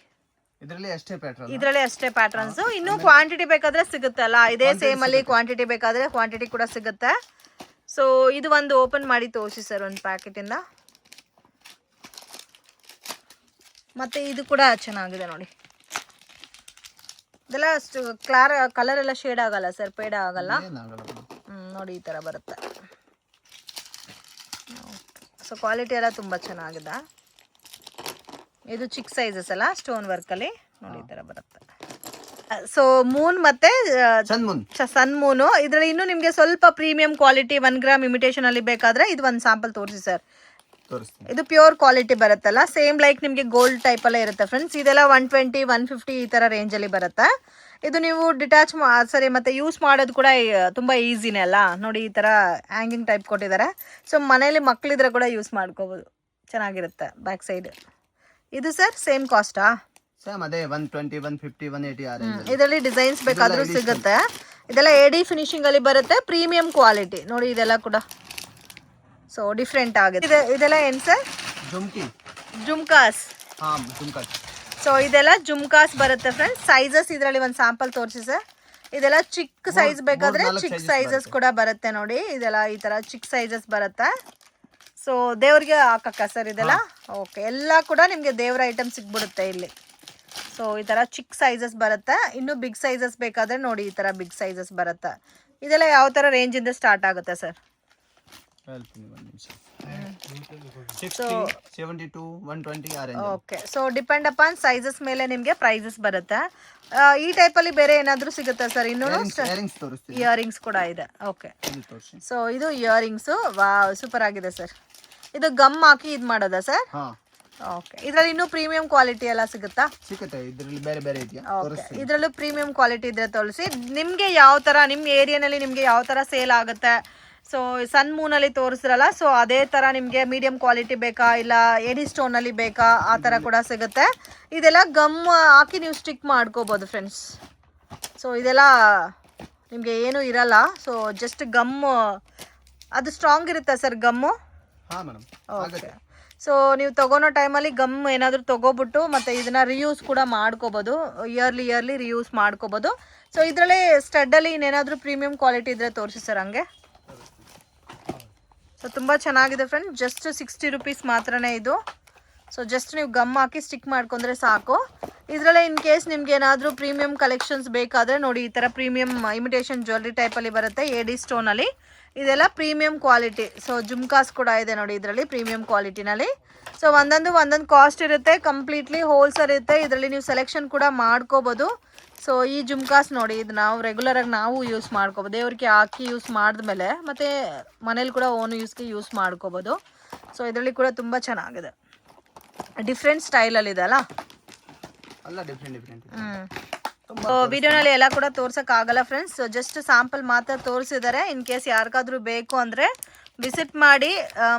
ಇದರಲ್ಲಿ ಅಷ್ಟೇ ಪ್ಯಾಟರ್ನ್ಸ್. ಇನ್ನೂ ಕ್ವಾಂಟಿಟಿ ಬೇಕಾದರೆ ಸಿಗುತ್ತಲ್ಲ, ಇದೇ ಸೇಮಲ್ಲಿ ಕ್ವಾಂಟಿಟಿ ಬೇಕಾದರೆ ಕ್ವಾಂಟಿಟಿ ಕೂಡ ಸಿಗುತ್ತೆ. ಸೊ ಇದು ಒಂದು ಓಪನ್ ಮಾಡಿ ತೋರಿಸಿ ಸರ್ ಒಂದು ಪ್ಯಾಕೆಟಿಂದ. ಮತ್ತು ಇದು ಕೂಡ ಚೆನ್ನಾಗಿದೆ ನೋಡಿ. ಇದೆಲ್ಲ ಅಷ್ಟು ಕಲರ್ ಎಲ್ಲ ಶೇಡ್ ಆಗಲ್ಲ ಸರ್, ಪೇಡ ಆಗಲ್ಲ. ನೋಡಿ ಈ ಥರ ಬರುತ್ತೆ. ಸೊ ಕ್ವಾಲಿಟಿ ಎಲ್ಲ ತುಂಬ ಚೆನ್ನಾಗಿದೆ. ಇದು ಚಿಕ್ಕ ಸೈಜಸ್ ಅಲ್ಲ, ಸ್ಟೋನ್ ವರ್ಕಲ್ಲಿ ನೋಡಿ ಈ ಥರ ಬರುತ್ತೆ. ಸೊ ಮೂನ್ ಮತ್ತೆ ಸನ್ ಮೂನು, ಇದರಲ್ಲಿ ಇನ್ನೂ ನಿಮಗೆ ಸ್ವಲ್ಪ ಪ್ರೀಮಿಯಂ ಕ್ವಾಲಿಟಿ 1 ಗ್ರಾಮ್ ಇಮಿಟೇಷನ್ ಅಲ್ಲಿ ಬೇಕಾದ್ರೆ ಇದು ಒಂದು ಸ್ಯಾಂಪಲ್ ತೋರಿಸಿ ಸರ್. ಇದು ಪ್ಯೂರ್ ಕ್ವಾಲಿಟಿ ಬರುತ್ತಲ್ಲ, ಸೇಮ್ ಲೈಕ್ ನಿಮಗೆ ಗೋಲ್ಡ್ ಟೈಪ್ ಅಲ್ಲೇ ಇರುತ್ತೆ ಫ್ರೆಂಡ್ಸ್. ಇದೆಲ್ಲ 120 150 ಈ ಥರ ರೇಂಜಲ್ಲಿ ಬರುತ್ತೆ. ಇದು ನೀವು ಡಿಟ್ಯಾಚ್ ಸರಿ ಮತ್ತೆ ಯೂಸ್ ಮಾಡೋದು ಕೂಡ ತುಂಬ ಈಸಿನೇ ಅಲ್ಲ. ನೋಡಿ ಈ ಥರ ಹ್ಯಾಂಗಿಂಗ್ ಟೈಪ್ ಕೊಟ್ಟಿದ್ದಾರೆ. ಸೊ ಮನೇಲಿ ಮಕ್ಕಳಿದ್ರೆ ಕೂಡ ಯೂಸ್ ಮಾಡ್ಕೋಬೋದು, ಚೆನ್ನಾಗಿರುತ್ತೆ ಬ್ಯಾಕ್ ಸೈಡ್. ಇದು ಸರ್ ಸೇಮ್ ಕಾಸ್ಟಾ? ಸೇಮ್ ಅದೇ 120 150 180 ಆ ರೇಂಜ್. ಇದರಲ್ಲಿ ಡಿಸೈನ್ಸ್ ಬೇಕಾದ್ರೂ ಸಿಗುತ್ತೆ. ಇದೆಲ್ಲ AD ಫಿನಿಶಿಂಗ್ ಅಲ್ಲಿ ಬರುತ್ತೆ, ಪ್ರೀಮಿಯಂ ಕ್ವಾಲಿಟಿ ನೋಡಿ ಇದೆಲ್ಲ ಕೂಡ. ಸೊ ಡಿಫ್ರೆಂಟ್ ಆಗಿದೆ. ಇದೆಲ್ಲ ಏನು ಸರ್? ಜುಮ್ಕಾಸ್. ಸೊ ಇದೆಲ್ಲ ಜುಮ್ಕಾಸ್ ಬರುತ್ತೆ ಫ್ರೆಂಡ್ಸ್. ಸೈಜಸ್ ಇದರಲ್ಲಿ ಒಂದು ಸ್ಯಾಂಪಲ್ ತೋರಿಸಿ ಸರ್. ಇದೆಲ್ಲ ಚಿಕ್ಕ ಸೈಜ್ ಬೇಕಾದ್ರೆ ಚಿಕ್ಕ ಸೈಜಸ್ ಕೂಡ ಬರುತ್ತೆ ನೋಡಿ. ಇದೆಲ್ಲ ಈ ತರ ಚಿಕ್ಕ ಸೈಜಸ್ ಬರುತ್ತೆ. ಸೊ ದೇವ್ರಿಗೆ ಹಾಕಕ್ಕ ಸರ್ ಇದೆಲ್ಲ? ಓಕೆ, ಎಲ್ಲ ಕೂಡ ನಿಮಗೆ ದೇವ್ರ ಐಟಮ್ ಸಿಗ್ಬಿಡುತ್ತೆ ಇಲ್ಲಿ. ಸೊ ಈ ಥರ ಚಿಕ್ಕ ಸೈಜಸ್ ಬರುತ್ತೆ. ಇನ್ನು ಬಿಗ್ ಸೈಜಸ್ ಬೇಕಾದರೆ ನೋಡಿ ಈ ಥರ ಬಿಗ್ ಸೈಜಸ್ ಬರುತ್ತೆ. ಇದೆಲ್ಲ ಯಾವ ಥರ ರೇಂಜಿಂದ ಸ್ಟಾರ್ಟ್ ಆಗುತ್ತೆ ಸರ್? 72 120 ಆ range. Okay, so depend upon sizes ಮೇಲೆ ನಿಮಗೆ ಪ್ರೈಸಸ್ ಬರುತ್ತೆ. ಈ ಟೈಪಲ್ಲಿ ಬೇರೆ ಏನಾದರೂ ಸಿಗುತ್ತಾ ಸರ್? ಇನ್ನೂ ಇಯರಿಂಗ್ಸ್ ಕೂಡ ಇದೆ. ಓಕೆ, ಸೊ ಇದು ಇಯರಿಂಗ್ಸು. ವಾ, ಸೂಪರ್ ಆಗಿದೆ ಸರ್. ಇದು ಗಮ್ ಹಾಕಿ ಇದು ಮಾಡೋದಾ ಸರ್? ಓಕೆ, ಇದರಲ್ಲಿ ಇನ್ನೂ ಪ್ರೀಮಿಯಂ ಕ್ವಾಲಿಟಿ ಎಲ್ಲ ಸಿಗುತ್ತಾ? ಸಿಗುತ್ತೆ, ಇದರಲ್ಲಿ ಬೇರೆ ಬೇರೆ ಇದೆಯಾ? ಇದರಲ್ಲೂ ಪ್ರೀಮಿಯಂ ಕ್ವಾಲಿಟಿ ಇದ್ರೆ ತೋರಿಸಿ. ನಿಮಗೆ ಯಾವ ಥರ ನಿಮ್ಮ ಏರಿಯಾನಲ್ಲಿ ನಿಮಗೆ ಯಾವ ಥರ ಸೇಲ್ ಆಗುತ್ತೆ? ಸೊ ಸನ್ ಮೂನಲ್ಲಿ ತೋರಿಸ್ರಲ್ಲ, ಸೊ ಅದೇ ಥರ ನಿಮಗೆ ಮೀಡಿಯಂ ಕ್ವಾಲಿಟಿ ಬೇಕಾ ಇಲ್ಲ AD ಸ್ಟೋನಲ್ಲಿ ಬೇಕಾ, ಆ ಥರ ಕೂಡ ಸಿಗುತ್ತೆ. ಇದೆಲ್ಲ ಗಮ್ ಹಾಕಿ ನೀವು ಸ್ಟಿಕ್ ಮಾಡ್ಕೋಬೋದು ಫ್ರೆಂಡ್ಸ್. ಸೊ ಇದೆಲ್ಲ ನಿಮಗೆ ಏನೂ ಇರಲ್ಲ. ಸೊ ಜಸ್ಟ್ ಗಮ್ಮು ಅದು ಸ್ಟ್ರಾಂಗ್ ಇರುತ್ತೆ ಸರ್ ಗಮ್ಮು? ಹಾಂ ಮೇಡಮ್. ಓಕೆ, ಸೊ ನೀವು ತೊಗೊಳೋ ಟೈಮಲ್ಲಿ ಗಮ್ ಏನಾದರೂ ತೊಗೋಬಿಟ್ಟು ಮತ್ತು ಇದನ್ನು ರಿಯೂಸ್ ಕೂಡ ಮಾಡ್ಕೋಬೋದು. ಇಯರ್ಲಿ ರಿಯೂಸ್ ಮಾಡ್ಕೋಬೋದು. ಸೊ ಇದರಲ್ಲೇ ಸ್ಟಡ್ಡಲ್ಲಿ ಇನ್ನೇನಾದರೂ ಪ್ರೀಮಿಯಂ ಕ್ವಾಲಿಟಿ ಇದ್ದರೆ ತೋರಿಸಿ ಸರ್ ಹಂಗೆ. ಸೊ ತುಂಬ ಚೆನ್ನಾಗಿದೆ ಫ್ರೆಂಡ್. ಜಸ್ಟ್ 60 ರುಪೀಸ್ ಮಾತ್ರನೇ ಇದು. ಸೊ ಜಸ್ಟ್ ನೀವು ಗಮ್ ಹಾಕಿ ಸ್ಟಿಕ್ ಮಾಡ್ಕೊಂಡ್ರೆ ಸಾಕು. ಇದರಲ್ಲೇ ಇನ್ ಕೇಸ್ ನಿಮ್ಗೆ ಏನಾದರೂ ಪ್ರೀಮಿಯಂ ಕಲೆಕ್ಷನ್ಸ್ ಬೇಕಾದರೆ ನೋಡಿ ಈ ಥರ ಪ್ರೀಮಿಯಂ ಇಮಿಟೇಷನ್ ಜ್ಯುವೆಲ್ರಿ ಟೈಪಲ್ಲಿ ಬರುತ್ತೆ AD ಸ್ಟೋನಲ್ಲಿ. ಇದೆಲ್ಲ ಪ್ರೀಮಿಯಂ ಕ್ವಾಲಿಟಿ. ಸೊ ಜುಮ್ಕಾಸ್ ಕೂಡ ಇದೆ ನೋಡಿ ಇದರಲ್ಲಿ ಪ್ರೀಮಿಯಂ ಕ್ವಾಲಿಟಿನಲ್ಲಿ. ಸೊ ಒಂದೊಂದು ಕಾಸ್ಟ್ ಇರುತ್ತೆ, ಕಂಪ್ಲೀಟ್ಲಿ ಹೋಲ್ಸೇಲ್ ಇರುತ್ತೆ. ಇದರಲ್ಲಿ ನೀವು ಸೆಲೆಕ್ಷನ್ ಕೂಡ ಮಾಡ್ಕೋಬೋದು. ಸೊ ಈ ಜುಮ್ಕಾಸ್ ನೋಡಿ, ಇದು ನಾವು ರೆಗ್ಯುಲರಾಗಿ ನಾವು ಯೂಸ್ ಮಾಡ್ಕೋಬೋದು. ದೇವ್ರಿಗೆ ಹಾಕಿ ಯೂಸ್ ಮಾಡಿದ್ಮೇಲೆ ಮತ್ತು ಮನೇಲಿ ಕೂಡ ಓನ್ ಯೂಸ್ಗೆ ಯೂಸ್ ಮಾಡ್ಕೋಬೋದು. ಸೊ ಇದರಲ್ಲಿ ಕೂಡ ತುಂಬ ಚೆನ್ನಾಗಿದೆ, ಡಿಫ್ರೆಂಟ್ ಸ್ಟೈಲಲ್ಲಿ ಇದೆ ಅಲ್ಲ? ವಿಡಿಯೋನಲ್ಲಿ ಎಲ್ಲ ಕೂಡ ತೋರ್ಸೋಕ್ಕಾಗಲ್ಲ ಫ್ರೆಂಡ್ಸ್. ಜಸ್ಟ್ ಸ್ಯಾಂಪಲ್ ಮಾತ್ರ ತೋರಿಸಿದ್ದಾರೆ. ಇನ್ ಕೇಸ್ ಯಾರಿಗಾದ್ರೂ ಬೇಕು ಅಂದರೆ ವಿಸಿಟ್ ಮಾಡಿ,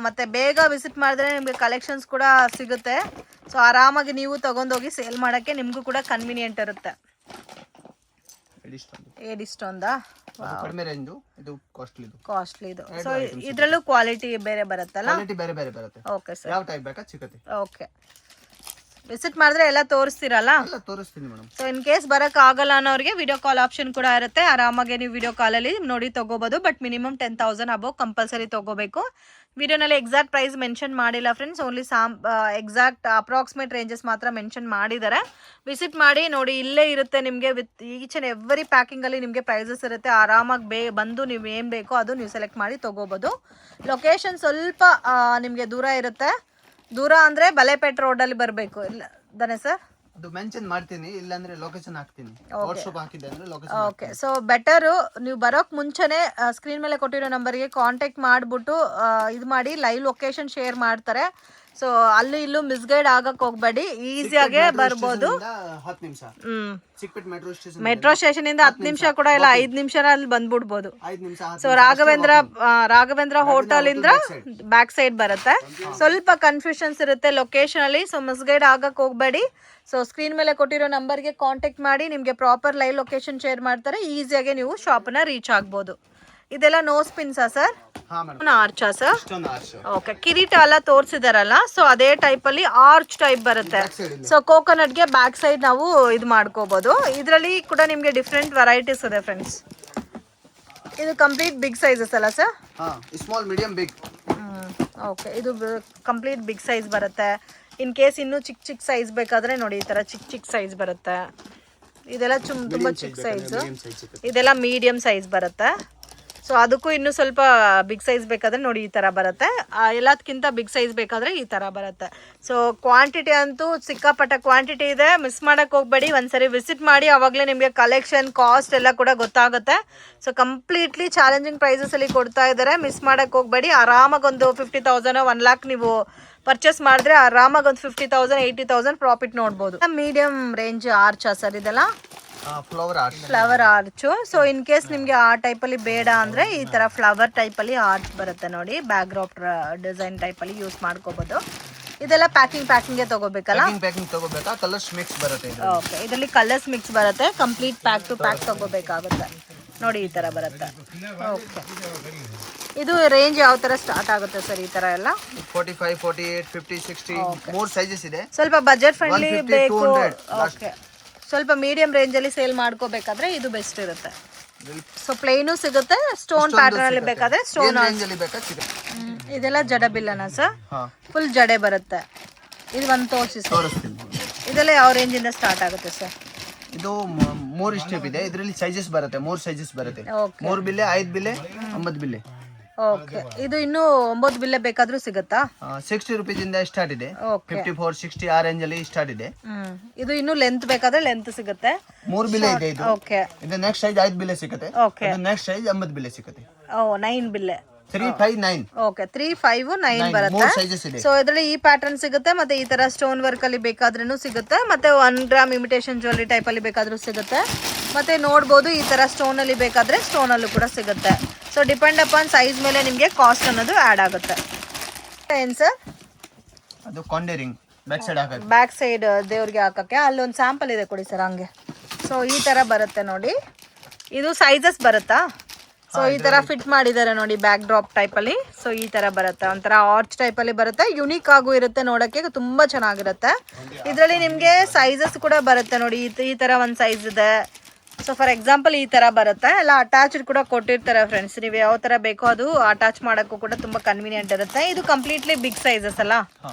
ಮತ್ತು ಬೇಗ ವಿಸಿಟ್ ಮಾಡಿದ್ರೆ ನಿಮಗೆ ಕಲೆಕ್ಷನ್ಸ್ ಕೂಡ ಸಿಗುತ್ತೆ. ಸೊ ಆರಾಮಾಗಿ ನೀವು ತೊಗೊಂಡೋಗಿ ಸೇಲ್ ಮಾಡೋಕ್ಕೆ ನಿಮಗೂ ಕೂಡ ಕನ್ವೀನಿಯೆಂಟ್ ಇರುತ್ತೆ. AD ಸ್ಟೋನ್ದಾ? ಕಾಸ್ಟ್ಲಿ ಇದು. ಸೊ ಇದರಲ್ಲೂ ಕ್ವಾಲಿಟಿ ಬೇರೆ ಬರುತ್ತಲ್ಲ? ಓಕೆ ಸರ್, ಯಾವ ಟೈಪ್ ಬೇಕಾ ಸಿಗುತ್ತೆ. ಓಕೆ, ವಿಸಿಟ್ ಮಾಡಿದ್ರೆ ಎಲ್ಲ ತೋರಿಸ್ತೀರಲ್ಲ? ತೋರಿಸ್ತೀನಿ ಮೇಡಮ್. ಸೊ ಇನ್ ಕೇಸ್ ಬರಕ್ ಆಗಲ್ಲ ಅನ್ನೋರಿಗೆ ವಿಡಿಯೋ ಕಾಲ್ ಆಪ್ಷನ್ ಕೂಡ ಇರುತ್ತೆ. ಆರಾಮಾಗಿ ನೀವು ವಿಡಿಯೋ ಕಾಲಲ್ಲಿ ನೋಡಿ ತಗೋಬಹುದು. ಬಟ್ ಮಿನಿಮಮ್ 10,000 ಅಬೌವ್ ಕಂಪಲ್ಸರಿ ತಗೋಬೇಕು. ವಿಡಿಯೋನಲ್ಲಿ ಎಕ್ಸಾಕ್ಟ್ ಪ್ರೈಸ್ ಮೆನ್ಷನ್ ಮಾಡಿಲ್ಲ friends, only exact approximate ranges ಮಾತ್ರ ಮೆನ್ಷನ್ ಮಾಡಿದ್ದಾರೆ. ವಿಸಿಟ್ ಮಾಡಿ ನೋಡಿ, ಇಲ್ಲೇ ಇರುತ್ತೆ ನಿಮಗೆ. ವಿತ್ ಈಚ್ ಆ್ಯಂಡ್ ಎವ್ರಿ ಪ್ಯಾಕಿಂಗಲ್ಲಿ ನಿಮಗೆ ಪ್ರೈಸಸ್ ಇರುತ್ತೆ. ಆರಾಮಾಗಿ ಬಂದು ನೀವು ಏನು ಬೇಕೋ ಅದು ನೀವು ಸೆಲೆಕ್ಟ್ ಮಾಡಿ ತೊಗೋಬೋದು. ಲೊಕೇಶನ್ ಸ್ವಲ್ಪ ನಿಮಗೆ ದೂರ ಇರುತ್ತೆ. ದೂರ ಅಂದರೆ ಬಲೇಪೇಟ್ ರೋಡಲ್ಲಿ ಬರಬೇಕು. ಇಲ್ಲ ತಾನೆ ಸರ್? ಅದು ಮೆನ್ಷನ್ ಮಾಡ್ತೀನಿ, ಇಲ್ಲಾಂದ್ರೆ ಲೊಕೇಶನ್ ಹಾಕ್ತೀನಿ. ವಾಟ್ಸ್ಆಪ್ ಹಾಕಿದೆ ಅಂದ್ರೆ ಲೊಕೇಶನ್. ಓಕೆ, ಸೊ ಬೆಟರು ನೀವು ಬರೋಕ್ ಮುಂಚೆನೆ ಸ್ಕ್ರೀನ್ ಮೇಲೆ ಕೊಟ್ಟಿರೋ ನಂಬರ್ಗೆ ಕಾಂಟ್ಯಾಕ್ಟ್ ಮಾಡಿಬಿಟ್ಟು ಇದು ಮಾಡಿ, ಲೈವ್ ಲೊಕೇಶನ್ ಶೇರ್ ಮಾಡ್ತಾರೆ. ಸೊ ಅಲ್ಲಿ ಇಲ್ಲೂ ಮಿಸ್ಗೈಡ್ ಆಗಕ್ಕೆ ಹೋಗ್ಬೇಡಿ, ಈಸಿಯಾಗೆ ಬರ್ಬೋದು. 10 ನಿಮಿಷ ಮೆಟ್ರೋ ಸ್ಟೇಷನ್ ಇಂದ 10 ನಿಮಿಷ ಕೂಡ ಇಲ್ಲ, 5 ನಿಮಿಷ ಅಲ್ಲಿ ಬಂದ್ಬಿಡ್ಬೋದು. 5 ನಿಮಿಷ. ಸೊ ರಾಘವೇಂದ್ರ ಹೋಟೆಲ್ ಇಂದ ಬ್ಯಾಕ್ ಸೈಡ್ ಬರುತ್ತೆ. ಸ್ವಲ್ಪ ಕನ್ಫ್ಯೂಷನ್ಸ್ ಇರುತ್ತೆ ಲೊಕೇಶನ್ ಅಲ್ಲಿ. ಸೊ ಮಿಸ್ಗೈಡ್ ಆಗಕ್ಕೆ ಹೋಗ್ಬೇಡಿ. ಸೊ ಸ್ಕ್ರೀನ್ ಮೇಲೆ ಕೊಟ್ಟಿರೋ ನಂಬರ್ಗೆ ಕಾಂಟ್ಯಾಕ್ಟ್ ಮಾಡಿ, ನಿಮಗೆ ಪ್ರಾಪರ್ ಲೈವ್ ಲೊಕೇಶನ್ ಶೇರ್ ಮಾಡ್ತಾರೆ. ಈಸಿಯಾಗಿ ನೀವು ಶಾಪ್ನ ರೀಚ್ ಆಗ್ಬೋದು. ಇದೆಲ್ಲ ನೋಸ್ ಪಿನ್ಸಾ ಸರ್? ಆರ್ಚಾ ಸರ್? ಓಕೆ, ಕಿರೀಟ ಎಲ್ಲ ತೋರಿಸಿದಾರಲ್ಲ, ಸೊ ಅದೇ ಟೈಪ್ ಅಲ್ಲಿ ಆರ್ಚ್ ಟೈಪ್ ಬರುತ್ತೆ. ಸೊ ಕೋಕೋನಟ್ಗೆ ಬ್ಯಾಕ್ ಸೈಡ್ ನಾವು ಇದು ಮಾಡ್ಕೋಬಹುದು. ಇದರಲ್ಲಿ ಕೂಡ ನಿಮಗೆ ಡಿಫ್ರೆಂಟ್ ವೆರೈಟೀಸ್ ಇದೆ ಫ್ರೆಂಡ್ಸ್. ಇದು ಕಂಪ್ಲೀಟ್ ಬಿಗ್ ಸೈಜಸ್ ಅಲ್ಲ sir? Small, medium, big. Okay, ಇದು ಕಂಪ್ಲೀಟ್ ಬಿಗ್ ಸೈಜ್ ಬರುತ್ತೆ. ಇನ್ ಕೇಸ್ ಇನ್ನೂ ಚಿಕ್ಕ ಸೈಜ್ ಬೇಕಾದ್ರೆ ನೋಡಿ ಈ ಥರ ಚಿಕ್ಕ ಸೈಜ್ ಬರುತ್ತೆ. ಇದೆಲ್ಲ ತುಂಬ ಚಿಕ್ಕ ಸೈಜು. ಇದೆಲ್ಲ ಮೀಡಿಯಂ ಸೈಜ್ ಬರುತ್ತೆ. ಸೊ ಅದಕ್ಕೂ ಇನ್ನೂ ಸ್ವಲ್ಪ ಬಿಗ್ ಸೈಜ್ ಬೇಕಾದರೆ ನೋಡಿ ಈ ಥರ ಬರುತ್ತೆ, ಎಲ್ಲದಕ್ಕಿಂತ ಬಿಗ್ ಸೈಜ್ ಬೇಕಾದರೆ ಈ ಥರ ಬರುತ್ತೆ. ಸೊ ಕ್ವಾಂಟಿಟಿ ಅಂತೂ ಸಿಕ್ಕಾಪಟ್ಟ ಕ್ವಾಂಟಿಟಿ ಇದೆ, ಮಿಸ್ ಮಾಡೋಕ್ಕೆ ಹೋಗಬೇಡಿ, ಒಂದ್ಸರಿ ವಿಸಿಟ್ ಮಾಡಿ, ಆವಾಗಲೇ ನಿಮಗೆ ಕಲೆಕ್ಷನ್ ಕಾಸ್ಟ್ ಎಲ್ಲ ಕೂಡ ಗೊತ್ತಾಗುತ್ತೆ. ಸೊ ಕಂಪ್ಲೀಟ್ಲಿ ಚಾಲೆಂಜಿಂಗ್ ಪ್ರೈಸಸಲ್ಲಿ ಕೊಡ್ತಾ ಇದ್ದಾರೆ, ಮಿಸ್ ಮಾಡೋಕ್ಕೆ ಹೋಗಬೇಡಿ. ಆರಾಮಾಗಿ ಒಂದು 50,000 1 lakh ನೀವು ಪರ್ಚೇಸ್ ಮಾಡಿದ್ರೆ ಆರಾಮಾಗಿ ಒಂದು 50,000 80,000 ಪ್ರಾಫಿಟ್ ನೋಡ್ಬೋದು. ಮೀಡಿಯಂ ರೇಂಜ್ ಆರ್ಚಾ ಸರ್ ಇದೆಲ್ಲ? Flower arch. So in case ನಿಮಗೆ ಆ ಟೈಪಲ್ಲಿ ಬೇಡ ಅಂದರೆ ಈ ಥರ ಫ್ಲವರ್ ಟೈಪಲ್ಲಿ ಆರ್ಚ್ ಬರುತ್ತೆ ನೋಡಿ, ಬ್ಯಾಕ್ ಡ್ರಾಪ್ ಡಿಸೈನ್ ಟೈಪಲ್ಲಿ ಯೂಸ್ ಮಾಡ್ಕೋಬೋದು. ಇದೆಲ್ಲ ಪ್ಯಾಕಿಂಗ್ಗೆ ತಗೋಬೇಕಲ್ಲ? ಪ್ಯಾಕಿಂಗ್ ತಗೋಬೇಕಾ? ಕಲರ್ಸ್ ಮಿಕ್ಸ್ ಬರುತ್ತೆ. ಓಕೆ, ಇದರಲ್ಲಿ ಕಲರ್ಸ್ ಮಿಕ್ಸ್ ಬರುತ್ತೆ, ಕಂಪ್ಲೀಟ್ ಪ್ಯಾಕ್ ಟು ಪ್ಯಾಕ್ ತಗೋಬೇಕಾಗುತ್ತೆ ನೋಡಿ, ಈ ಥರ ಬರುತ್ತೆ. ಓಕೆ, ಇದು ರೇಂಜ್ ಯಾವ ಥರ ಸ್ಟಾರ್ಟ್ ಆಗುತ್ತೆ ಸರ್ ಈ ಥರ ಎಲ್ಲ? 45, 48, 50, 60 ಮೂರು ಸೈಜಸ್ ಇದೆ. ಸ್ವಲ್ಪ ಬಜೆಟ್ ಫ್ರೆಂಡ್ಲಿ ಬೇಕು. ಓಕೆ, ಸ್ವಲ್ಪ ಮೀಡಿಯಂ ರೇಂಜಲ್ಲಿ ಸೇಲ್ ಮಾಡ್ಕೋಬೇಕಾದ್ರೆ ಇದು ಬೆಸ್ಟ್ ಇರುತ್ತೆ. ಸೊ ಪ್ಲೇನು ಸಿಗುತ್ತೆ, ಸ್ಟೋನ್ ಪ್ಯಾಟರ್ನ್ ಅಲ್ಲಿ ಬೇಕಾದ್ರೆ ಸ್ಟೋನ್. ಇದೆಲ್ಲ ಜಡೆ ಬಿಲ್ಲನ ಸರ್? ಫುಲ್ ಜಡೆ ಬರುತ್ತೆ. ಇದು ಒಂದು ತೋರಿಸಿ ಸರ್. ಇದೆಲ್ಲ ಯಾವ ರೇಂಜಿಂದ ಸ್ಟಾರ್ಟ್ ಆಗುತ್ತೆ ಸರ್? ಇದು 3 ಸ್ಟೆಪ್ ಇದೆ, ಇದರಲ್ಲಿ ಸೈಜಸ್ ಬರುತ್ತೆ, 3 ಸೈಜಸ್ ಬರುತ್ತೆ. 3 ಬಿಲ್ಲೆ, 5 ಬಿಲ್ಲೆ, 9 ಬಿಲ್ಲೆ. ಓಕೆ, ಇದು ಇನ್ನೂ 9 ಬಿಲ್ಲೆ ಬೇಕಾದ್ರೂ ಸಿಗುತ್ತಾ? 60 rupees ಇಂದ ಸ್ಟಾರ್ಟ್ ಇದೆ, 54, 60 ಆ ರೇಂಜ್ ಅಲ್ಲಿ ಸ್ಟಾರ್ಟ್ ಇದೆ. ಇದು ಇನ್ನು ಲೆಂತ್ ಬೇಕಾದ್ರೆ ಲೆಂತ್ ಸಿಗುತ್ತೆ. 3 ಬಿಲ್ಲೆ ಇದೆ ಇದು. ಓಕೆ, ಇದು ನೆಕ್ಸ್ಟ್ ಸೈಜ್ 5 ಬಿಲ್ಲೆ ಸಿಗುತ್ತೆ. ಓಕೆ, ನೆಕ್ಸ್ಟ್ ಸೈಜ್ 9 ಬಿಲ್ಲೆ ಸಿಗುತ್ತೆ. 9 ಬಿಲ್ಲೆ. 3, 5, 9. ಓಕೆ, 3, 5, 9 ಬರುತ್ತೆ. ಸೊ ಇದರಲ್ಲಿ ಈ ಪ್ಯಾಟರ್ನ್ ಸಿಗುತ್ತೆ, ಮತ್ತೆ ಈ ತರ ಸ್ಟೋನ್ ವರ್ಕ್ ಅಲ್ಲಿ ಬೇಕಾದ್ರೂ ಸಿಗುತ್ತೆ, ಮತ್ತೆ 1 ಗ್ರಾಮ್ ಇಮಿಟೇಷನ್ ಜ್ಯುವೆಲ್ಲರಿ ಟೈಪ್ ಅಲ್ಲಿ ಬೇಕಾದ್ರೂ ಸಿಗುತ್ತೆ. ಮತ್ತೆ ನೋಡ್ಬೋದು ಈ ತರ ಸ್ಟೋನ್ ಅಲ್ಲಿ ಬೇಕಾದ್ರೆ ಸ್ಟೋನ್ ಅಲ್ಲೂ ಕೂಡ ಸಿಗುತ್ತೆ. ಸೊ ಡಿಪೆಂಡ್ ಅಪಾನ್ ಸೈಜ್ ಮೇಲೆ ನಿಮಗೆ ಕಾಸ್ಟ್ ಅನ್ನೋದು ಆ್ಯಡ್ ಆಗುತ್ತೆ. ಏನ್ ಸರ್ ಅದು ಕೊಂಡೆ ರಿಂಗ್ ಬ್ಯಾಕ್ ಸೈಡ್ ಹಾಕಕ್ಕೆ? ಬ್ಯಾಕ್ ಸೈಡ್ ದೇವ್ರಿಗೆ ಹಾಕಕ್ಕೆ ಅಲ್ಲೊಂದು ಸ್ಯಾಂಪಲ್ ಇದೆ ಕೊಡಿ ಸರ್ ಹಂಗೆ. ಸೊ ಈ ತರ ಬರುತ್ತೆ ನೋಡಿ, ಇದು ಸೈಜಸ್ ಬರುತ್ತಾ? ಸೊ ಈ ತರ ಫಿಟ್ ಮಾಡಿದ್ದಾರೆ ನೋಡಿ, ಬ್ಯಾಕ್ ಡ್ರಾಪ್ ಟೈಪ್ ಅಲ್ಲಿ. ಸೊ ಈ ತರ ಬರುತ್ತೆ, ಒಂಥರ ಆರ್ಚ್ ಟೈಪ್ ಅಲ್ಲಿ ಬರುತ್ತೆ, ಯುನೀಕ್ ಆಗು ಇರುತ್ತೆ, ನೋಡಕ್ಕೆ ತುಂಬಾ ಚೆನ್ನಾಗಿರುತ್ತೆ. ಇದರಲ್ಲಿ ನಿಮ್ಗೆ ಸೈಜಸ್ ಕೂಡ ಬರುತ್ತೆ ನೋಡಿ, ಈ ತರ ಒಂದ್ ಸೈಜ್ ಇದೆ. ಸೊ ಫಾರ್ ಎಕ್ಸಾಂಪಲ್ ಈ ತರ ಬರುತ್ತೆ, ಎಲ್ಲ ಅಟ್ಯಾಚ್ಡ್ ಕೂಡ ಕೊಟ್ಟಿರ್ತಾರೆ ಫ್ರೆಂಡ್ಸ್, ನೀವು ಯಾವ ತರ ಬೇಕೋ ಅದು ಅಟ್ಯಾಚ್ ಮಾಡೋಕ್ಕೂ ಕೂಡ ತುಂಬಾ ಕನ್ವೀನಿಯಂಟ್ ಇರುತ್ತೆ. ಇದು ಕಂಪ್ಲೀಟ್ಲಿ ಬಿಗ್ ಸೈಜಸ್ ಅಲ್ಲ?